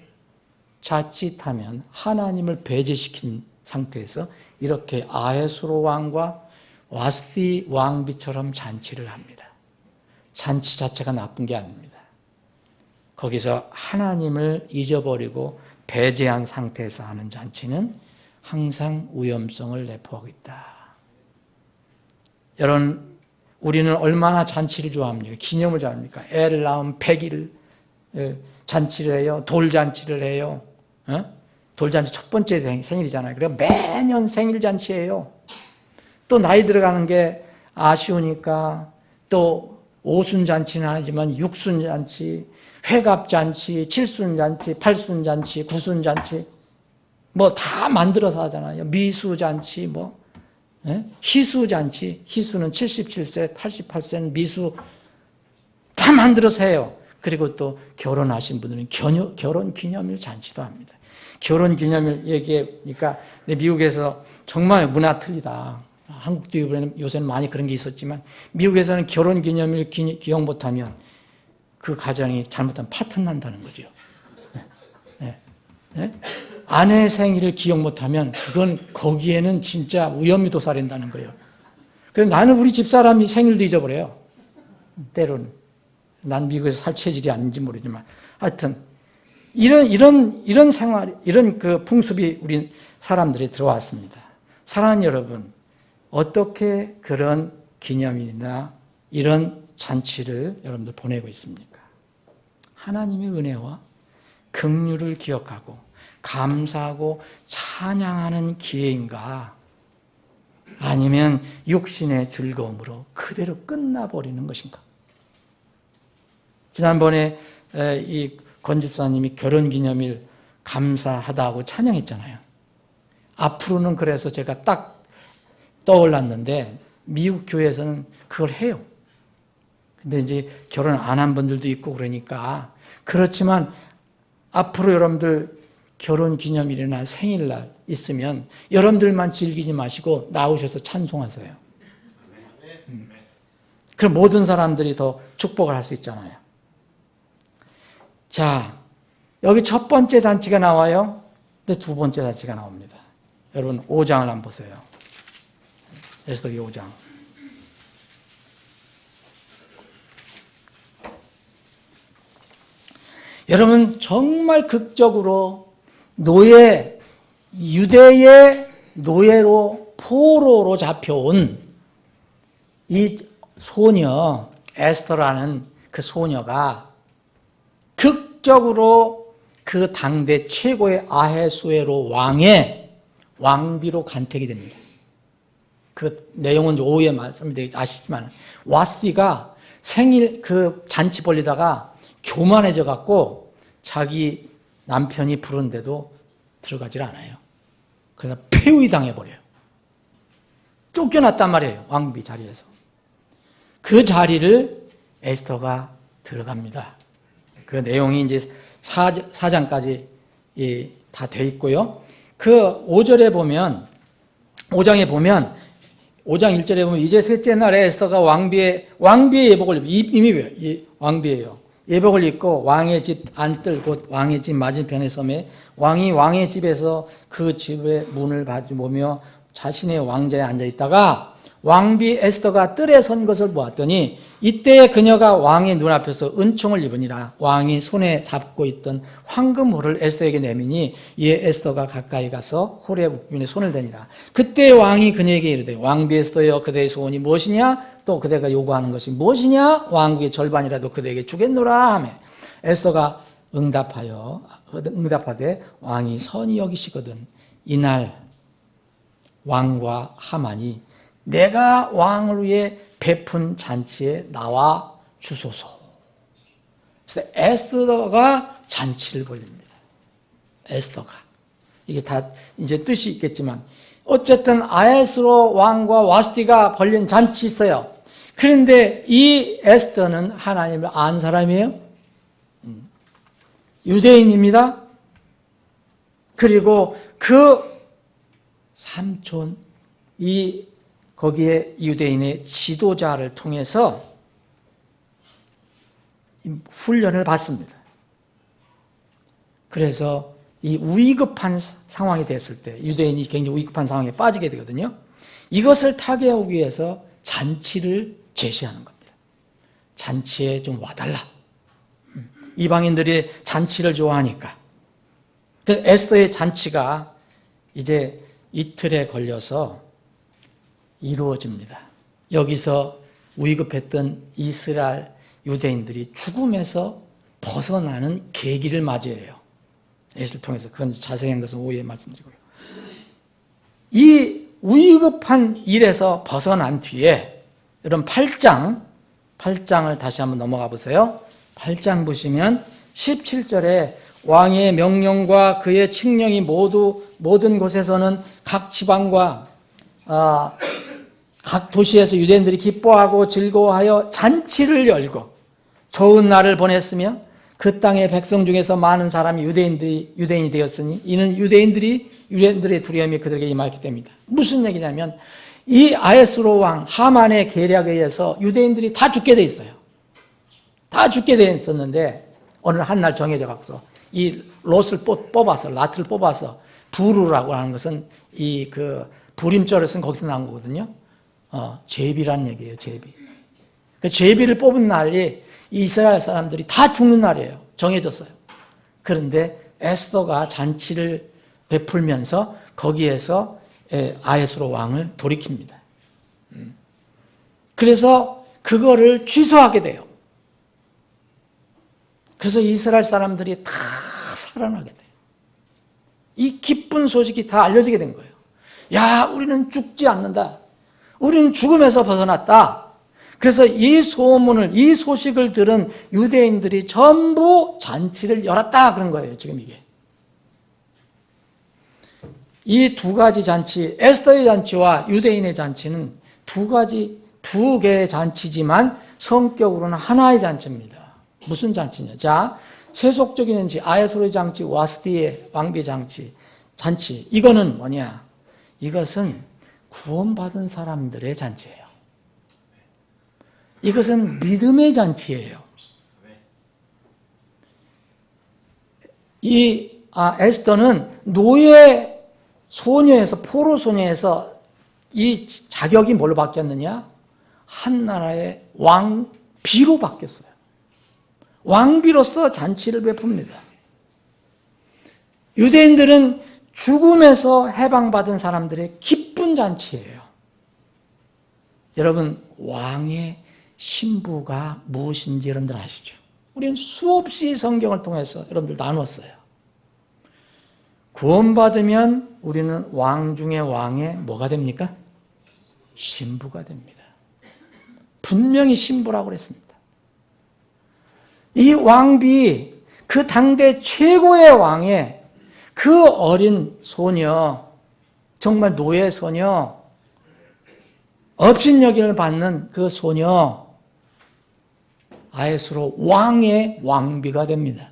자칫하면 하나님을 배제시킨 상태에서 이렇게 아헤스로 왕과 와스디 왕비처럼 잔치를 합니다. 잔치 자체가 나쁜 게 아닙니다. 거기서 하나님을 잊어버리고 배제한 상태에서 하는 잔치는 항상 위험성을 내포하고 있다. 여러분, 우리는 얼마나 잔치를 좋아합니까? 기념을 좋아합니까? 애를 낳으면 100일 잔치를 해요. 돌잔치를 해요. 돌잔치 첫 번째 생일이잖아요. 그래서 매년 생일잔치예요. 또 나이 들어가는 게 아쉬우니까 또 오순잔치는 아니지만 육순잔치, 회갑잔치, 칠순잔치, 팔순잔치, 구순잔치 뭐 다 만들어서 하잖아요. 미수잔치 뭐 희수잔치, 희수는 77세, 88세, 미수 다 만들어서 해요. 그리고 또 결혼하신 분들은 결혼기념일 잔치도 합니다. 결혼기념일 얘기하니까 미국에서 정말 문화 틀리다. 한국도 요새는 많이 그런 게 있었지만 미국에서는 결혼기념일 기억 못하면 그 가정이 잘못하면 파탄 난다는 거죠. 아내 생일을 기억 못하면 그건 거기에는 진짜 위험이 도사린다는 거예요. 그래서 나는 우리 집사람이 생일도 잊어버려요. 때로는. 난 미국에서 살 체질이 아닌지 모르지만 하여튼 이런 생활, 이런 그 풍습이 우리 사람들이 들어왔습니다. 사랑하는 여러분, 어떻게 그런 기념일이나 이런 잔치를 여러분들 보내고 있습니까? 하나님의 은혜와 긍휼을 기억하고 감사하고 찬양하는 기회인가? 아니면 육신의 즐거움으로 그대로 끝나버리는 것인가? 지난번에 이 권집사님이 결혼기념일 감사하다고 찬양했잖아요. 앞으로는 그래서 제가 딱 떠올랐는데 미국 교회에서는 그걸 해요. 근데 이제 결혼 안 한 분들도 있고 그러니까 그렇지만 앞으로 여러분들 결혼기념일이나 생일날 있으면 여러분들만 즐기지 마시고 나오셔서 찬송하세요. 그럼 모든 사람들이 더 축복을 할 수 있잖아요. 자, 여기 첫 번째 잔치가 나와요. 근데 두 번째 잔치가 나옵니다. 여러분 5장을 한번 보세요. 에스더기 5장. 여러분 정말 극적으로 유대의 노예로 포로로 잡혀온 이 소녀 에스더라는 그 소녀가 극적으로 그 당대 최고의 아헤수에로 왕의 왕비로 간택이 됩니다. 그 내용은 오후에 말씀드리기 아시지만 와스티가 생일 그 잔치 벌리다가 교만해져 갖고 자기 남편이 부른데도 들어가질 않아요. 그래서 폐위 당해버려요. 쫓겨났단 말이에요. 왕비 자리에서. 그 자리를 에스더가 들어갑니다. 그 내용이 이제 4장까지 다 돼 있고요. 그 5장에 보면 5장 1절에 보면 이제 셋째 날에 에스더가 왕비의 예복을 입고 이미 왕비예요. 예복을 입고 왕의 집 안뜰 곧 왕의 집 맞은편의 섬에 왕이 왕의 집에서 그 집의 문을 보며 자신의 왕자에 앉아 있다가 왕비 에스더가 뜰에 선 것을 보았더니 이때 그녀가 왕의 눈앞에서 은총을 입으니라. 왕이 손에 잡고 있던 황금홀을 에스더에게 내미니 이에 에스더가 가까이 가서 홀의 부분에 손을 대니라. 그때 왕이 그녀에게 이르되 왕비 에스더여 그대의 소원이 무엇이냐? 또 그대가 요구하는 것이 무엇이냐? 왕국의 절반이라도 그대에게 주겠노라 하매 에스더가 응답하되 왕이 선히 여기시거든 이날 왕과 하만이 내가 왕을 위해 베푼 잔치에 나와 주소서. 그래서 에스더가 잔치를 벌립니다. 에스더가. 이게 다 이제 뜻이 있겠지만 어쨌든 아헤수로 왕과 와스티가 벌린 잔치 있어요. 그런데 이 에스더는 하나님을 안 사람이에요. 유대인입니다. 그리고 그 삼촌 거기에 유대인의 지도자를 통해서 훈련을 받습니다. 그래서 이 위급한 상황이 됐을 때 유대인이 굉장히 위급한 상황에 빠지게 되거든요. 이것을 타개하기 위해서 잔치를 제시하는 겁니다. 잔치에 좀 와달라. 이방인들이 잔치를 좋아하니까. 에스더의 잔치가 이제 이틀에 걸려서 이루어집니다. 여기서 위급했던 이스라엘 유대인들이 죽음에서 벗어나는 계기를 맞이해요. 예수를 통해서. 그건 자세한 것은 오후에 말씀드리고요. 이 위급한 일에서 벗어난 뒤에 여러분 8장을 다시 한번 넘어가 보세요. 8장 보시면 17절에 왕의 명령과 그의 칙령이 모든 곳에서는 각 지방과 각 도시에서 유대인들이 기뻐하고 즐거워하여 잔치를 열고 좋은 날을 보냈으며 그 땅의 백성 중에서 많은 사람이 유대인이 되었으니 이는 유대인들의 두려움이 그들에게 임하였기 때문이다. 무슨 얘기냐면 이 아하스웨로 왕 하만의 계략에 의해서 유대인들이 다 죽게 돼 있어요. 다 죽게 돼 있었는데 어느 한 날 정해져 갖고서 이 롯을 뽑아서 라트를 뽑아서 부르라고 하는 것은 이 그 불임절을 쓴 거기서 나온 거거든요. 제비라는 얘기예요. 제비. 그 제비를 뽑은 날이 이스라엘 사람들이 다 죽는 날이에요. 정해졌어요. 그런데 에스더가 잔치를 베풀면서 거기에서 아하스웨로 왕을 돌이킵니다. 그래서 그거를 취소하게 돼요. 그래서 이스라엘 사람들이 다 살아나게 돼요. 이 기쁜 소식이 다 알려지게 된 거예요. 야, 우리는 죽지 않는다. 우리는 죽음에서 벗어났다. 그래서 이 소문을, 이 소식을 들은 유대인들이 전부 잔치를 열었다. 그런 거예요, 지금 이게. 이 두 가지 잔치, 에스더의 잔치와 유대인의 잔치는 두 개의 잔치지만 성격으로는 하나의 잔치입니다. 무슨 잔치냐? 자, 세속적인 잔치, 아하스웨로의 잔치, 와스디의 왕비의 잔치. 이거는 뭐냐? 이것은 구원받은 사람들의 잔치예요. 이것은 믿음의 잔치예요. 이 에스더는 노예 소녀에서 포로 소녀에서 이 자격이 뭘로 바뀌었느냐? 한 나라의 왕비로 바뀌었어요. 왕비로서 잔치를 베풉니다. 유대인들은 죽음에서 해방받은 사람들의 기쁜 잔치예요. 여러분, 왕의 신부가 무엇인지 여러분들 아시죠? 우리는 수없이 성경을 통해서 여러분들 나누었어요. 구원받으면 우리는 왕 중에 왕의 뭐가 됩니까? 신부가 됩니다. 분명히 신부라고 그랬습니다. 이 왕비, 그 당대 최고의 왕의 그 어린 소녀, 정말 노예 소녀, 업신여김을 받는 그 소녀, 아하스웨로 왕의 왕비가 됩니다.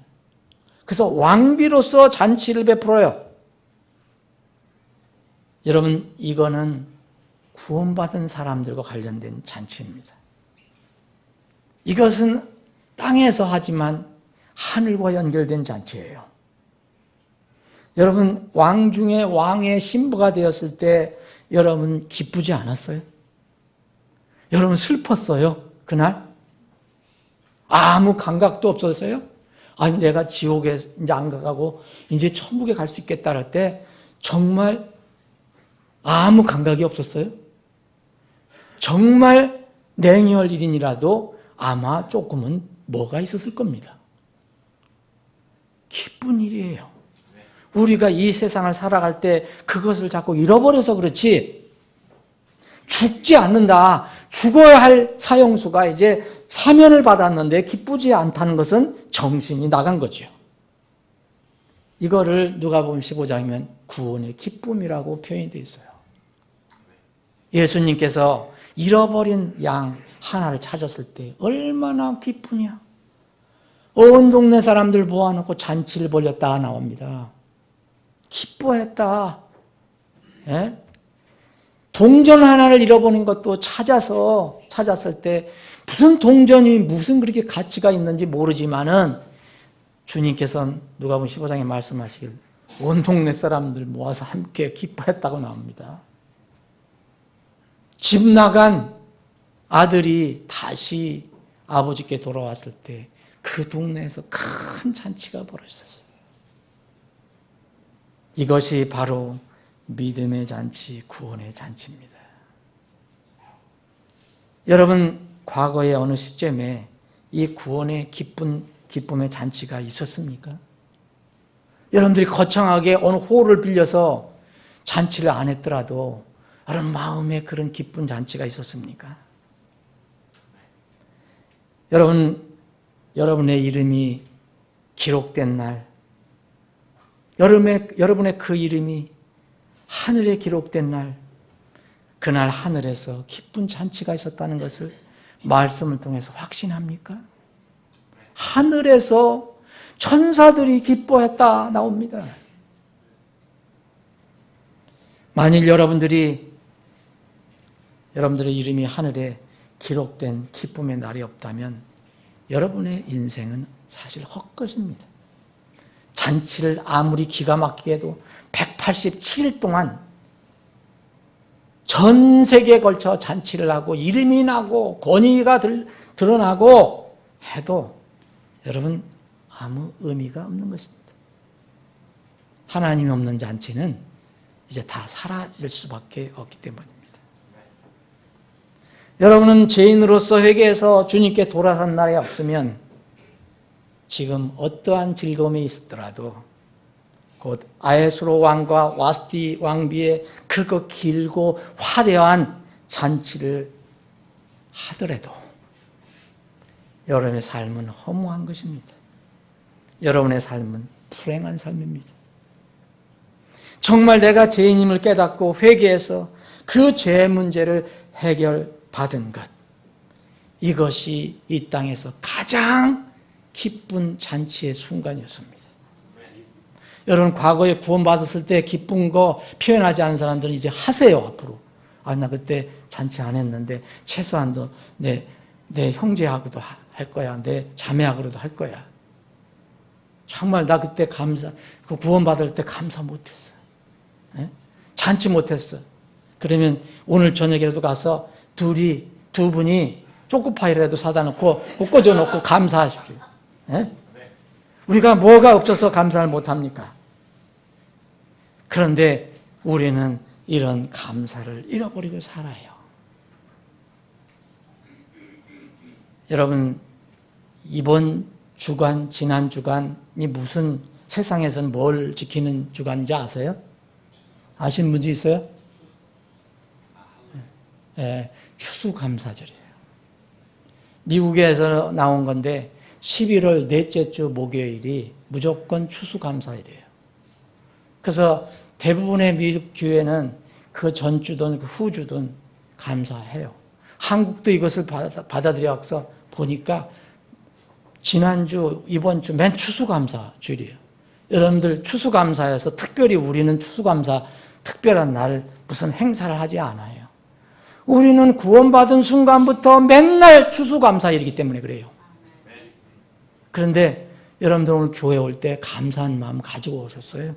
그래서 왕비로서 잔치를 베풀어요. 여러분, 이거는 구원받은 사람들과 관련된 잔치입니다. 이것은 땅에서 하지만 하늘과 연결된 잔치예요. 여러분, 왕 중에 왕의 신부가 되었을 때 여러분 기쁘지 않았어요? 여러분 슬펐어요? 그날? 아무 감각도 없었어요? 아니, 내가 지옥에 이제 안 가고 이제 천국에 갈 수 있겠다 할 때 정말 아무 감각이 없었어요? 정말 냉혈 1인이라도 아마 조금은 뭐가 있었을 겁니다. 기쁜 일이에요. 우리가 이 세상을 살아갈 때 그것을 자꾸 잃어버려서 그렇지, 죽지 않는다. 죽어야 할 사형수가 이제 사면을 받았는데 기쁘지 않다는 것은 정신이 나간 거죠. 이거를 누가복음 15장이면 구원의 기쁨이라고 표현이 되어 있어요. 예수님께서 잃어버린 양 하나를 찾았을 때 얼마나 기쁘냐. 온 동네 사람들 모아놓고 잔치를 벌였다 나옵니다. 기뻐했다. 예? 동전 하나를 잃어버린 것도 찾았을 때 무슨 동전이 무슨 그렇게 가치가 있는지 모르지만은 주님께서는 누가복음 15장에 말씀하시길 온 동네 사람들 모아서 함께 기뻐했다고 나옵니다. 집 나간 아들이 다시 아버지께 돌아왔을 때 그 동네에서 큰 잔치가 벌어졌어요. 이것이 바로 믿음의 잔치, 구원의 잔치입니다. 여러분, 과거의 어느 시점에 이 구원의 기쁨의 잔치가 있었습니까? 여러분들이 거창하게 어느 홀을 빌려서 잔치를 안 했더라도 여러분 마음에 그런 기쁜 잔치가 있었습니까? 여러분의 이름이 기록된 날, 여러분의 그 이름이 하늘에 기록된 날, 그날 하늘에서 기쁜 잔치가 있었다는 것을 말씀을 통해서 확신합니까? 하늘에서 천사들이 기뻐했다 나옵니다. 만일 여러분들의 이름이 하늘에 기록된 기쁨의 날이 없다면 여러분의 인생은 사실 헛것입니다. 잔치를 아무리 기가 막히게 해도 187일 동안 전 세계에 걸쳐 잔치를 하고 이름이 나고 권위가 드러나고 해도 여러분 아무 의미가 없는 것입니다. 하나님이 없는 잔치는 이제 다 사라질 수밖에 없기 때문입니다. 여러분은 죄인으로서 회개해서 주님께 돌아선 날이 없으면 지금 어떠한 즐거움이 있더라도 곧 아에수로 왕과 와스티 왕비의 그렇게 길고 화려한 잔치를 하더라도 여러분의 삶은 허무한 것입니다. 여러분의 삶은 불행한 삶입니다. 정말 내가 죄인임을 깨닫고 회개해서 그 죄의 문제를 해결받은 것, 이것이 이 땅에서 가장 기쁜 잔치의 순간이었습니다. 여러분 과거에 구원받았을 때 기쁜 거 표현하지 않은 사람들은 이제 하세요. 앞으로. 나 그때 잔치 안 했는데 최소한도 내 형제하고도 할 거야. 내 자매하고도 할 거야. 정말 나 그때 그 구원받을 때 감사 못했어. 잔치 못했어. 그러면 오늘 저녁이라도 가서 두 분이 초코파이라도 사다 놓고 꽂아 놓고 감사하십시오. 우리가 뭐가 없어서 감사를 못합니까? 그런데 우리는 이런 감사를 잃어버리고 살아요. 여러분 이번 주간, 지난 주간이 무슨 세상에서는 뭘 지키는 주간인지 아세요? 아시는 분이 있어요? 추수감사절이에요. 미국에서 나온 건데 11월 넷째 주 목요일이 무조건 추수감사일이에요. 그래서 대부분의 미국 교회는 그 전주든 그 후주든 감사해요. 한국도 이것을 받아들여서 보니까 지난주, 이번 주 맨 추수감사 주일이에요. 여러분들 추수감사에서 특별히 우리는 추수감사 특별한 날 무슨 행사를 하지 않아요. 우리는 구원받은 순간부터 맨날 추수감사일이기 때문에 그래요. 그런데 여러분들 오늘 교회 올 때 감사한 마음 가지고 오셨어요?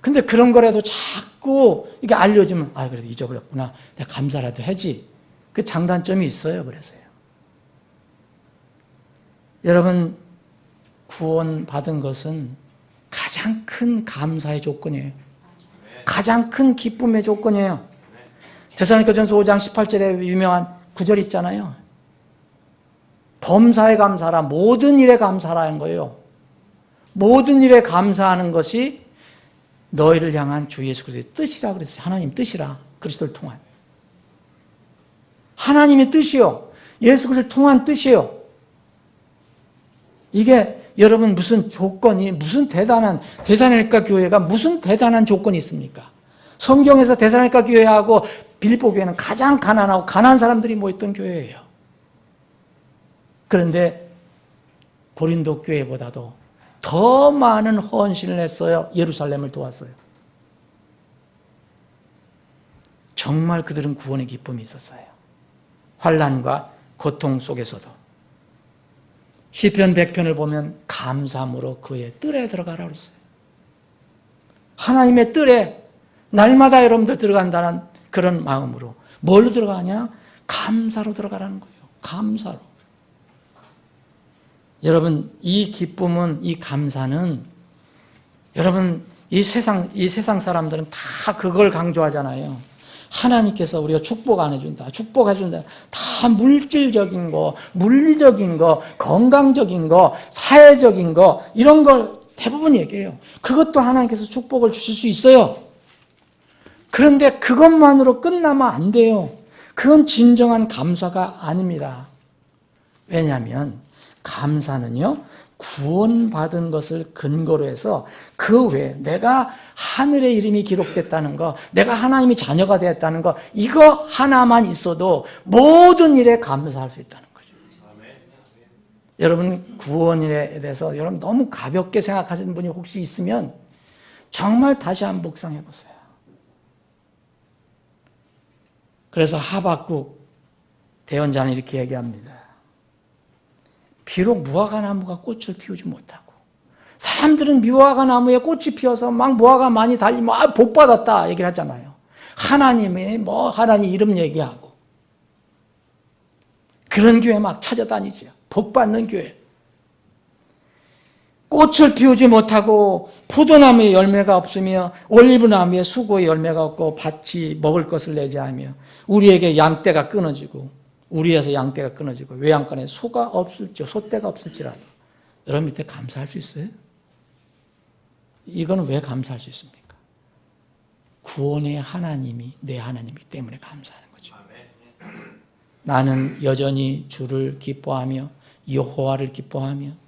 근데 그런 거라도 자꾸 이게 알려주면 그래도 잊어버렸구나. 내가 감사라도 하지. 그 장단점이 있어요. 그래서요. 여러분 구원받은 것은 가장 큰 감사의 조건이에요. 가장 큰 기쁨의 조건이에요. 데살로니가전서 5장 18절에 유명한 구절 있잖아요. 범사에 감사하라, 모든 일에 감사하라는 거예요. 모든 일에 감사하는 것이 너희를 향한 주 예수 그리스도의 뜻이라 그랬어요. 하나님 뜻이라, 그리스도를 통한. 하나님의 뜻이요. 예수 그리스도를 통한 뜻이요. 이게 여러분 무슨 조건이, 무슨 대단한, 데살로니가 교회가 무슨 대단한 조건이 있습니까? 성경에서 데살로니가 교회하고 빌립보 교회는 가장 가난하고 가난한 사람들이 모였던 교회예요. 그런데 고린도 교회보다도 더 많은 헌신을 했어요. 예루살렘을 도왔어요. 정말 그들은 구원의 기쁨이 있었어요. 환난과 고통 속에서도. 시편 100편을 보면 감사함으로 그의 뜰에 들어가라 그랬어요. 하나님의 뜰에 날마다 여러분들 들어간다는 그런 마음으로. 뭘로 들어가냐? 감사로 들어가라는 거예요. 감사로. 여러분 이 기쁨은, 이 감사는, 여러분 이 세상 사람들은 다 그걸 강조하잖아요. 하나님께서 우리가 축복 안 해준다, 축복해준다. 다 물질적인 거, 물리적인 거, 건강적인 거, 사회적인 거, 이런 걸 대부분 얘기해요. 그것도 하나님께서 축복을 주실 수 있어요. 그런데 그것만으로 끝나면 안 돼요. 그건 진정한 감사가 아닙니다. 왜냐하면 감사는요, 구원받은 것을 근거로 해서 그 외에 내가 하늘의 이름이 기록됐다는 거, 내가 하나님의 자녀가 되었다는 거, 이거 하나만 있어도 모든 일에 감사할 수 있다는 거죠. 여러분, 구원에 대해서 여러분 너무 가볍게 생각하시는 분이 혹시 있으면 정말 다시 한번 묵상해 보세요. 그래서 하박국 대언자는 이렇게 얘기합니다. 비록 무화과 나무가 꽃을 피우지 못하고 사람들은 무화과 나무에 꽃이 피어서 막 무화과 많이 달리면 복 받았다 얘기를 하잖아요. 하나님 이름 얘기하고 그런 교회 막 찾아다니죠. 복 받는 교회. 꽃을 피우지 못하고 포도나무에 열매가 없으며 올리브나무에 수고의 열매가 없고 밭이 먹을 것을 내지 않으며 우리에게 양떼가 끊어지고 우리에서 양떼가 끊어지고 외양간에 소가 없을지 소떼가 없을지라도 여러분 밑에 감사할 수 있어요? 이거는 왜 감사할 수 있습니까? 구원의 하나님이 내 하나님이기 때문에 감사하는 거죠. 나는 여전히 주를 기뻐하며 여호와를 기뻐하며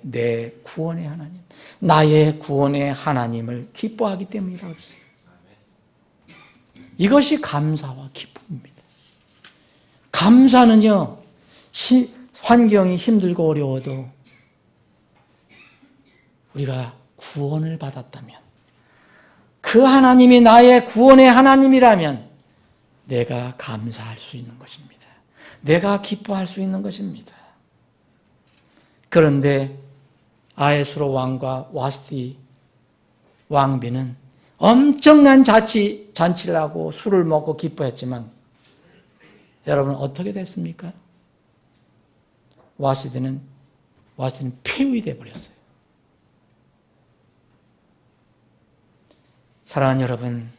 내 구원의 하나님, 나의 구원의 하나님을 기뻐하기 때문이라고 했어요. 이것이 감사와 기쁨입니다. 감사는요, 환경이 힘들고 어려워도 우리가 구원을 받았다면, 그 하나님이 나의 구원의 하나님이라면 내가 감사할 수 있는 것입니다. 내가 기뻐할 수 있는 것입니다. 그런데 아에스로 왕과 와스티 왕비는 엄청난 잔치를 하고 술을 먹고 기뻐했지만 여러분 어떻게 됐습니까? 와스티는 폐위 되어버렸어요. 사랑하는 여러분,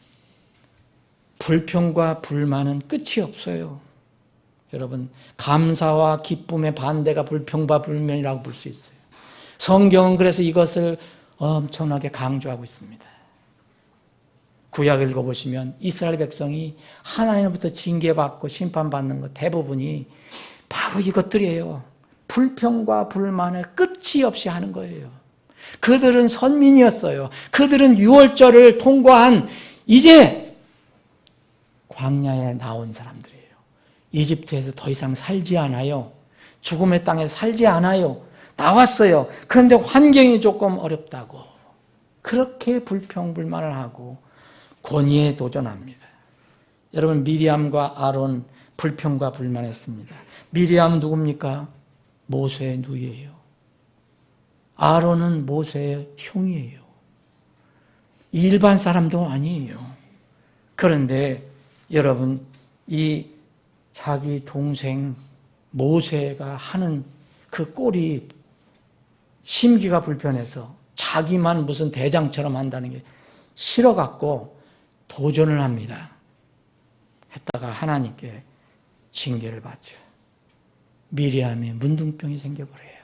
불평과 불만은 끝이 없어요. 여러분, 감사와 기쁨의 반대가 불평과 불만이라고 볼 수 있어요. 성경은 그래서 이것을 엄청나게 강조하고 있습니다. 구약을 읽어보시면 이스라엘 백성이 하나님으로부터 징계받고 심판받는 것 대부분이 바로 이것들이에요. 불평과 불만을 끝이 없이 하는 거예요. 그들은 선민이었어요. 그들은 유월절을 통과한 이제 광야에 나온 사람들이에요. 이집트에서 더 이상 살지 않아요. 죽음의 땅에 살지 않아요. 나왔어요. 그런데 환경이 조금 어렵다고 그렇게 불평불만을 하고 권위에 도전합니다. 여러분, 미리암과 아론 불평과 불만했습니다. 미리암은 누굽니까? 모세의 누이예요. 아론은 모세의 형이에요. 일반 사람도 아니에요. 그런데 여러분, 이 자기 동생 모세가 하는 그 꼴이 심기가 불편해서 자기만 무슨 대장처럼 한다는 게 싫어갖고 도전을 합니다. 했다가 하나님께 징계를 받죠. 미리암에 문둥병이 생겨버려요.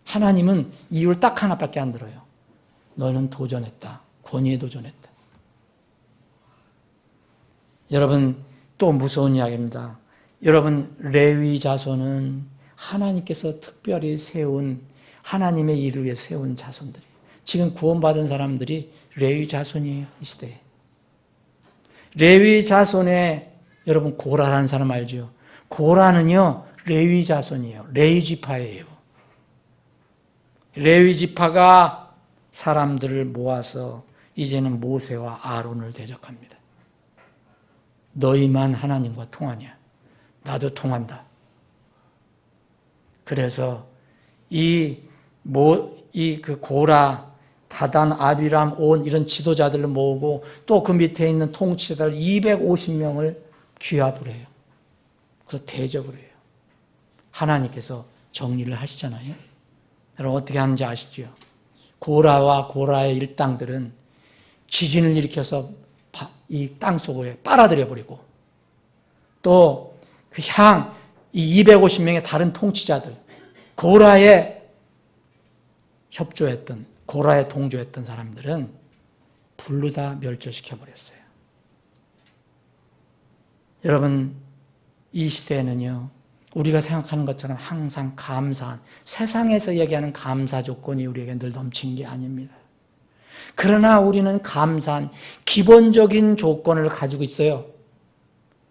하나님은 이유를 딱 하나밖에 안 들어요. 너는 도전했다. 권위에 도전했다. 여러분, 또 무서운 이야기입니다. 여러분, 레위 자손은 하나님께서 특별히 세운, 하나님의 일을 위해 세운 자손들이, 지금 구원받은 사람들이 레위 자손이에요. 이 시대에. 레위 자손에 여러분 고라라는 사람 알죠? 고라는요 레위 자손이에요. 레위 지파예요. 레위 지파가 사람들을 모아서 이제는 모세와 아론을 대적합니다. 너희만 하나님과 통하냐? 나도 통한다. 그래서 그 고라, 다단, 아비람, 온 이런 지도자들을 모으고 또 그 밑에 있는 통치자들 250명을 귀합을 해요. 그래서 대적을 해요. 하나님께서 정리를 하시잖아요. 여러분 어떻게 하는지 아시죠? 고라와 고라의 일당들은 지진을 일으켜서 이 땅속에 빨아들여 버리고 또 그 이 250명의 다른 통치자들, 고라에 협조했던, 고라에 동조했던 사람들은 불로 다 멸절시켜 버렸어요. 여러분, 이 시대에는요 우리가 생각하는 것처럼 항상 감사한, 세상에서 얘기하는 감사 조건이 우리에게 늘 넘친 게 아닙니다. 그러나 우리는 감사한 기본적인 조건을 가지고 있어요.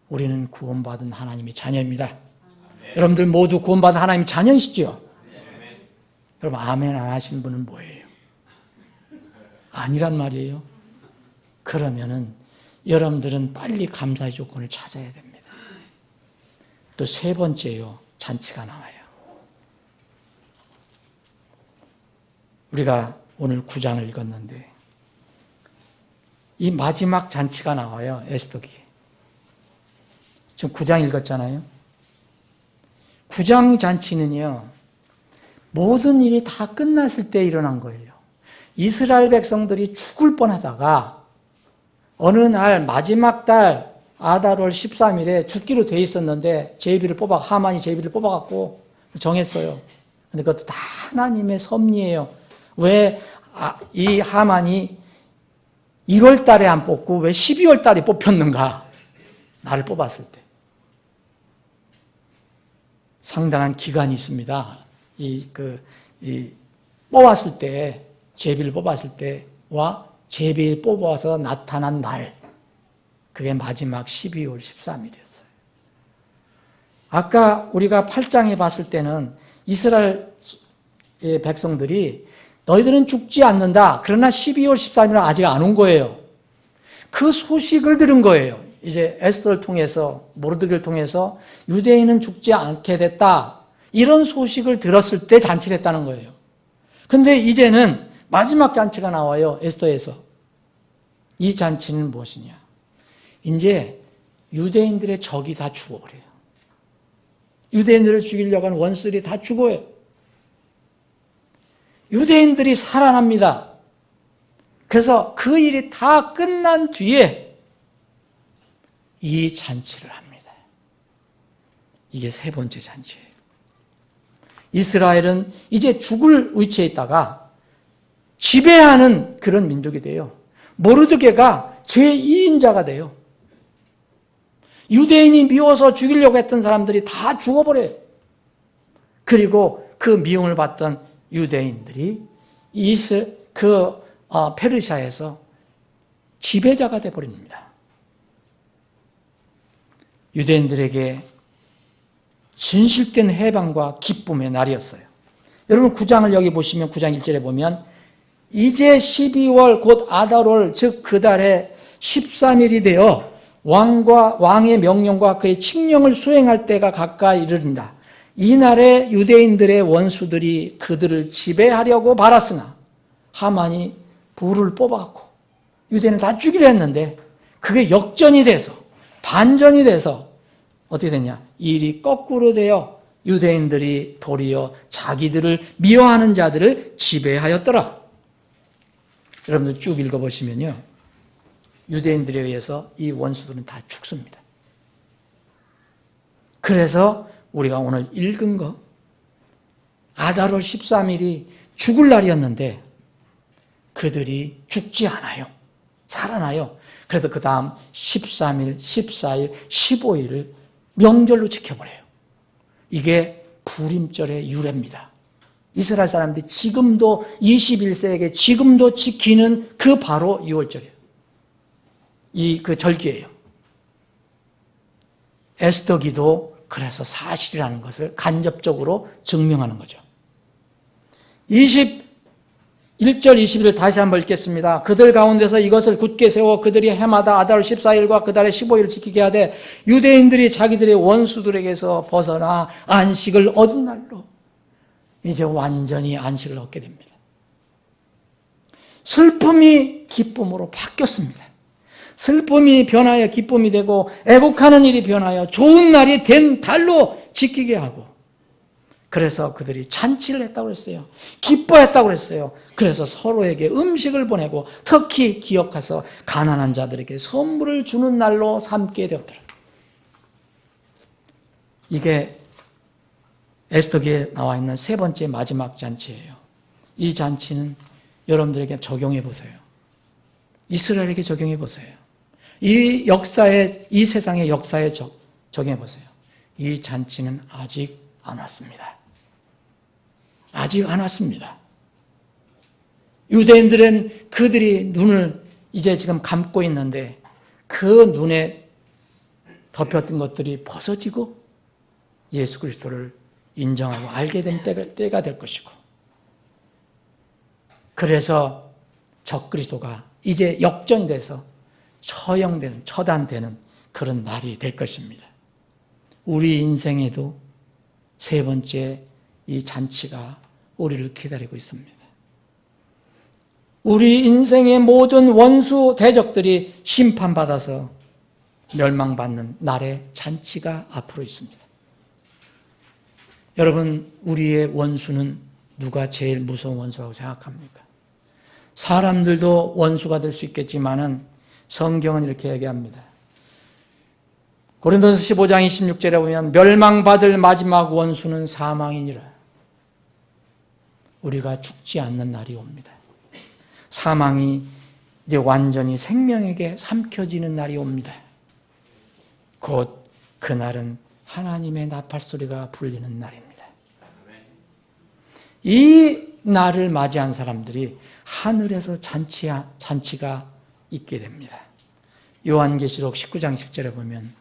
우리는 구원받은 하나님의 자녀입니다. 여러분들 모두 구원받은 하나님의 자녀이시죠? 여러분 아멘 안 하신 분은 뭐예요? 아니란 말이에요. 그러면은 여러분들은 빨리 감사의 조건을 찾아야 됩니다. 또 세 번째요, 잔치가 나와요. 우리가 오늘 9장을 읽었는데 이 마지막 잔치가 나와요. 에스더기에. 지금 9장 읽었잖아요. 9장 잔치는요, 모든 일이 다 끝났을 때 일어난 거예요. 이스라엘 백성들이 죽을 뻔하다가 어느 날 마지막 달 아달월 13일에 죽기로 돼 있었는데 하만이 제비를 뽑아갖고 정했어요. 근데 그것도 다 하나님의 섭리예요. 왜 이 하만이 1월 달에 안 뽑고 왜 12월 달에 뽑혔는가? 나를 뽑았을 때. 상당한 기간이 있습니다. 뽑았을 때, 제비를 뽑았을 때와 제비를 뽑아서 나타난 날, 그게 마지막 12월 13일이었어요. 아까 우리가 8장에 봤을 때는 이스라엘 백성들이 너희들은 죽지 않는다. 그러나 12월 13일은 아직 안 온 거예요. 그 소식을 들은 거예요. 이제 에스더를 통해서, 모르드게를 통해서 유대인은 죽지 않게 됐다. 이런 소식을 들었을 때 잔치를 했다는 거예요. 근데 이제는 마지막 잔치가 나와요. 에스더에서. 이 잔치는 무엇이냐? 이제 유대인들의 적이 다 죽어버려요. 유대인들을 죽이려고 하는 원수들이 다 죽어요. 유대인들이 살아납니다. 그래서 그 일이 다 끝난 뒤에 이 잔치를 합니다. 이게 세 번째 잔치예요. 이스라엘은 이제 죽을 위치에 있다가 지배하는 그런 민족이 돼요. 모르드게가 제2인자가 돼요. 유대인이 미워서 죽이려고 했던 사람들이 다 죽어버려요. 그리고 그 미움을 받던 유대인들이 페르시아에서 지배자가 되어버립니다. 유대인들에게 진실된 해방과 기쁨의 날이었어요. 여러분 9장을 여기 보시면 9장 1절에 보면 이제 12월 곧 아달월 즉 그 달에 13일이 되어 왕의 명령과 그의 칙령을 수행할 때가 가까이 이르리라. 이날에 유대인들의 원수들이 그들을 지배하려고 바랐으나 하만이 불을 뽑아갖고 유대인을 다 죽이려 했는데 그게 역전이 돼서 반전이 돼서 어떻게 되냐? 일이 거꾸로 되어 유대인들이 도리어 자기들을 미워하는 자들을 지배하였더라. 여러분들 쭉 읽어보시면요. 유대인들에 의해서 이 원수들은 다 죽습니다. 그래서 우리가 오늘 읽은 거 아달월 13일이 죽을 날이었는데 그들이 죽지 않아요. 살아나요. 그래서 그 다음 13일, 14일, 15일을 명절로 지켜버려요. 이게 부림절의 유래입니다. 이스라엘 사람들이 지금도 21세기에 지금도 지키는 그 바로 6월절이에요. 그 절기예요. 에스더기도 그래서 사실이라는 것을 간접적으로 증명하는 거죠. 21절 20일 다시 한번 읽겠습니다. 그들 가운데서 이것을 굳게 세워 그들이 해마다 아달 14일과 그 달에 15일 지키게 하되 유대인들이 자기들의 원수들에게서 벗어나 안식을 얻은 날로 이제 완전히 안식을 얻게 됩니다. 슬픔이 기쁨으로 바뀌었습니다. 슬픔이 변하여 기쁨이 되고 애곡하는 일이 변하여 좋은 날이 된 달로 지키게 하고 그래서 그들이 잔치를 했다고 했어요. 기뻐했다고 했어요. 그래서 서로에게 음식을 보내고 특히 기억해서 가난한 자들에게 선물을 주는 날로 삼게 되었더라. 이게 에스더기에 나와 있는 세 번째 마지막 잔치예요. 이 잔치는 여러분들에게 적용해 보세요. 이스라엘에게 적용해 보세요. 이 세상의 역사에 적용해 보세요. 이 잔치는 아직 안 왔습니다. 아직 안 왔습니다. 유대인들은 그들이 눈을 이제 지금 감고 있는데 그 눈에 덮였던 것들이 벗어지고 예수 그리스도를 인정하고 알게 된 때가 될 것이고, 그래서 적그리스도가 이제 역전돼서 처형되는, 처단되는 그런 날이 될 것입니다. 우리 인생에도 세 번째 이 잔치가 우리를 기다리고 있습니다. 우리 인생의 모든 원수 대적들이 심판받아서 멸망받는 날의 잔치가 앞으로 있습니다. 여러분, 우리의 원수는 누가 제일 무서운 원수라고 생각합니까? 사람들도 원수가 될 수 있겠지만은 성경은 이렇게 얘기합니다. 고린도서 15장 26절에 보면 멸망받을 마지막 원수는 사망이니라. 우리가 죽지 않는 날이 옵니다. 사망이 이제 완전히 생명에게 삼켜지는 날이 옵니다. 곧 그날은 하나님의 나팔소리가 불리는 날입니다. 이 날을 맞이한 사람들이 하늘에서 잔치가 있게 됩니다. 요한계시록 19장 10절에 보면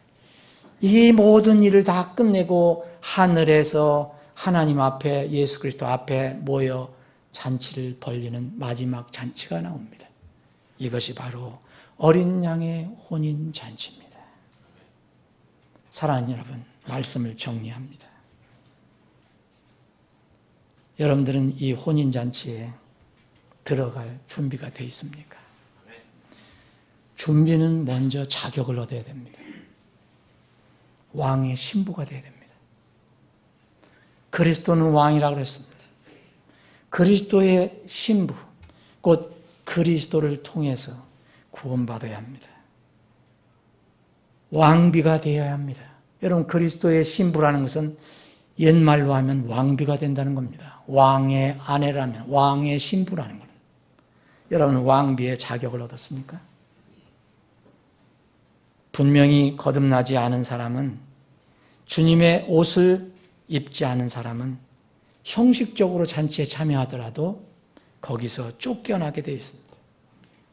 이 모든 일을 다 끝내고 하늘에서 하나님 앞에, 예수 그리스도 앞에 모여 잔치를 벌리는 마지막 잔치가 나옵니다. 이것이 바로 어린 양의 혼인 잔치입니다. 사랑하는 여러분, 말씀을 정리합니다. 여러분들은 이 혼인 잔치에 들어갈 준비가 되어 있습니까? 준비는 먼저 자격을 얻어야 됩니다. 왕의 신부가 되어야 됩니다. 그리스도는 왕이라고 그랬습니다. 그리스도의 신부, 곧 그리스도를 통해서 구원받아야 합니다. 왕비가 되어야 합니다. 여러분, 그리스도의 신부라는 것은 옛말로 하면 왕비가 된다는 겁니다. 왕의 아내라면, 왕의 신부라는 겁니다. 여러분, 왕비의 자격을 얻었습니까? 분명히 거듭나지 않은 사람은, 주님의 옷을 입지 않은 사람은 형식적으로 잔치에 참여하더라도 거기서 쫓겨나게 되어 있습니다.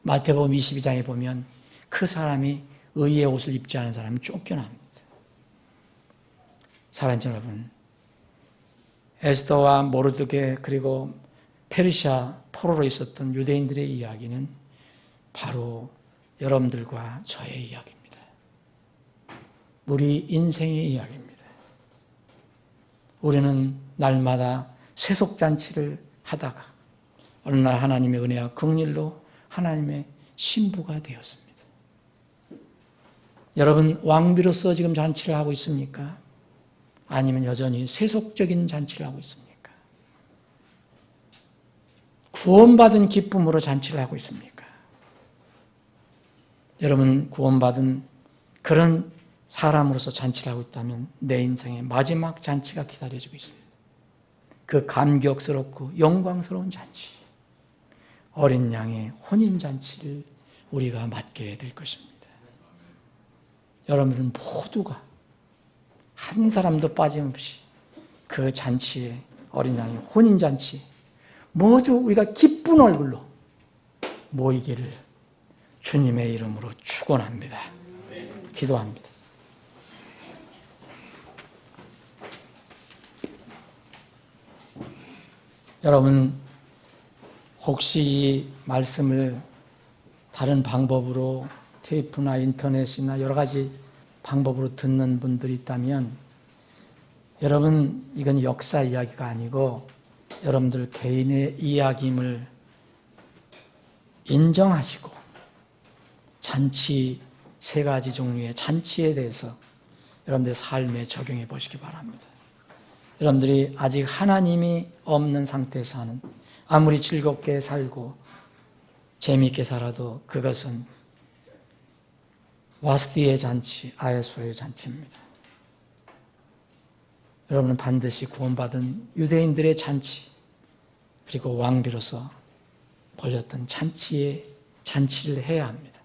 마태복음 22장에 보면 그 사람이 의의 옷을 입지 않은 사람은 쫓겨납니다. 사랑하는 여러분, 에스더와 모르드게 그리고 페르시아 포로로 있었던 유대인들의 이야기는 바로 여러분들과 저의 이야기입니다. 우리 인생의 이야기입니다. 우리는 날마다 세속잔치를 하다가 어느 날 하나님의 은혜와 긍휼로 하나님의 신부가 되었습니다. 여러분, 왕비로서 지금 잔치를 하고 있습니까? 아니면 여전히 세속적인 잔치를 하고 있습니까? 구원받은 기쁨으로 잔치를 하고 있습니까? 여러분, 구원받은 그런 사람으로서 잔치를 하고 있다면 내 인생의 마지막 잔치가 기다려지고 있습니다. 그 감격스럽고 영광스러운 잔치, 어린 양의 혼인잔치를 우리가 맞게 될 것입니다. 여러분들은 모두가 한 사람도 빠짐없이 그 잔치에, 어린 양의 혼인잔치에 모두 우리가 기쁜 얼굴로 모이기를 주님의 이름으로 축원합니다. 기도합니다. 여러분, 혹시 이 말씀을 다른 방법으로 테이프나 인터넷이나 여러 가지 방법으로 듣는 분들이 있다면, 여러분, 이건 역사 이야기가 아니고 여러분들 개인의 이야기임을 인정하시고 잔치, 세 가지 종류의 잔치에 대해서 여러분들의 삶에 적용해 보시기 바랍니다. 여러분들이 아직 하나님이 없는 상태에서 하는, 아무리 즐겁게 살고 재미있게 살아도 그것은 와스디의 잔치, 아예수의 잔치입니다. 여러분은 반드시 구원받은 유대인들의 잔치, 그리고 왕비로서 벌렸던 잔치를 해야 합니다.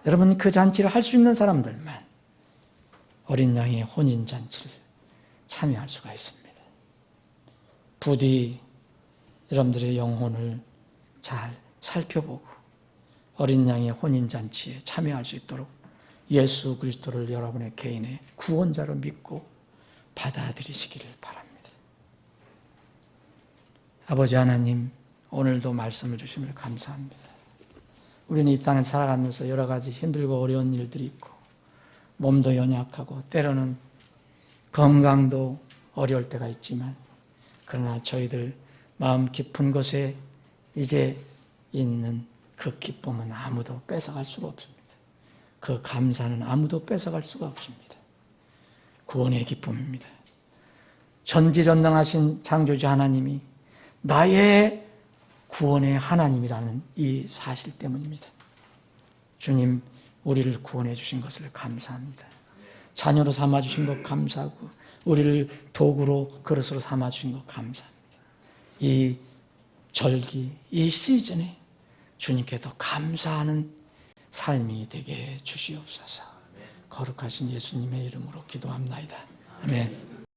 여러분, 그 잔치를 할 수 있는 사람들만 어린 양의 혼인잔치를 참여할 수가 있습니다. 부디 여러분들의 영혼을 잘 살펴보고 어린 양의 혼인잔치에 참여할 수 있도록 예수 그리스도를 여러분의 개인의 구원자로 믿고 받아들이시기를 바랍니다. 아버지 하나님, 오늘도 말씀을 주심을 감사합니다. 우리는 이 땅을 살아가면서 여러 가지 힘들고 어려운 일들이 있고 몸도 연약하고 때로는 건강도 어려울 때가 있지만 그러나 저희들 마음 깊은 곳에 이제 있는 그 기쁨은 아무도 뺏어갈 수가 없습니다. 그 감사는 아무도 뺏어갈 수가 없습니다. 구원의 기쁨입니다. 전지전능하신 창조주 하나님이 나의 구원의 하나님이라는 이 사실 때문입니다. 주님, 우리를 구원해 주신 것을 감사합니다. 자녀로 삼아 주신 것 감사하고 우리를 도구로 그릇으로 삼아 주신 것 감사합니다. 이 절기, 이 시즌에 주님께 더 감사하는 삶이 되게 해 주시옵소서. 거룩하신 예수님의 이름으로 기도합나이다. 아멘.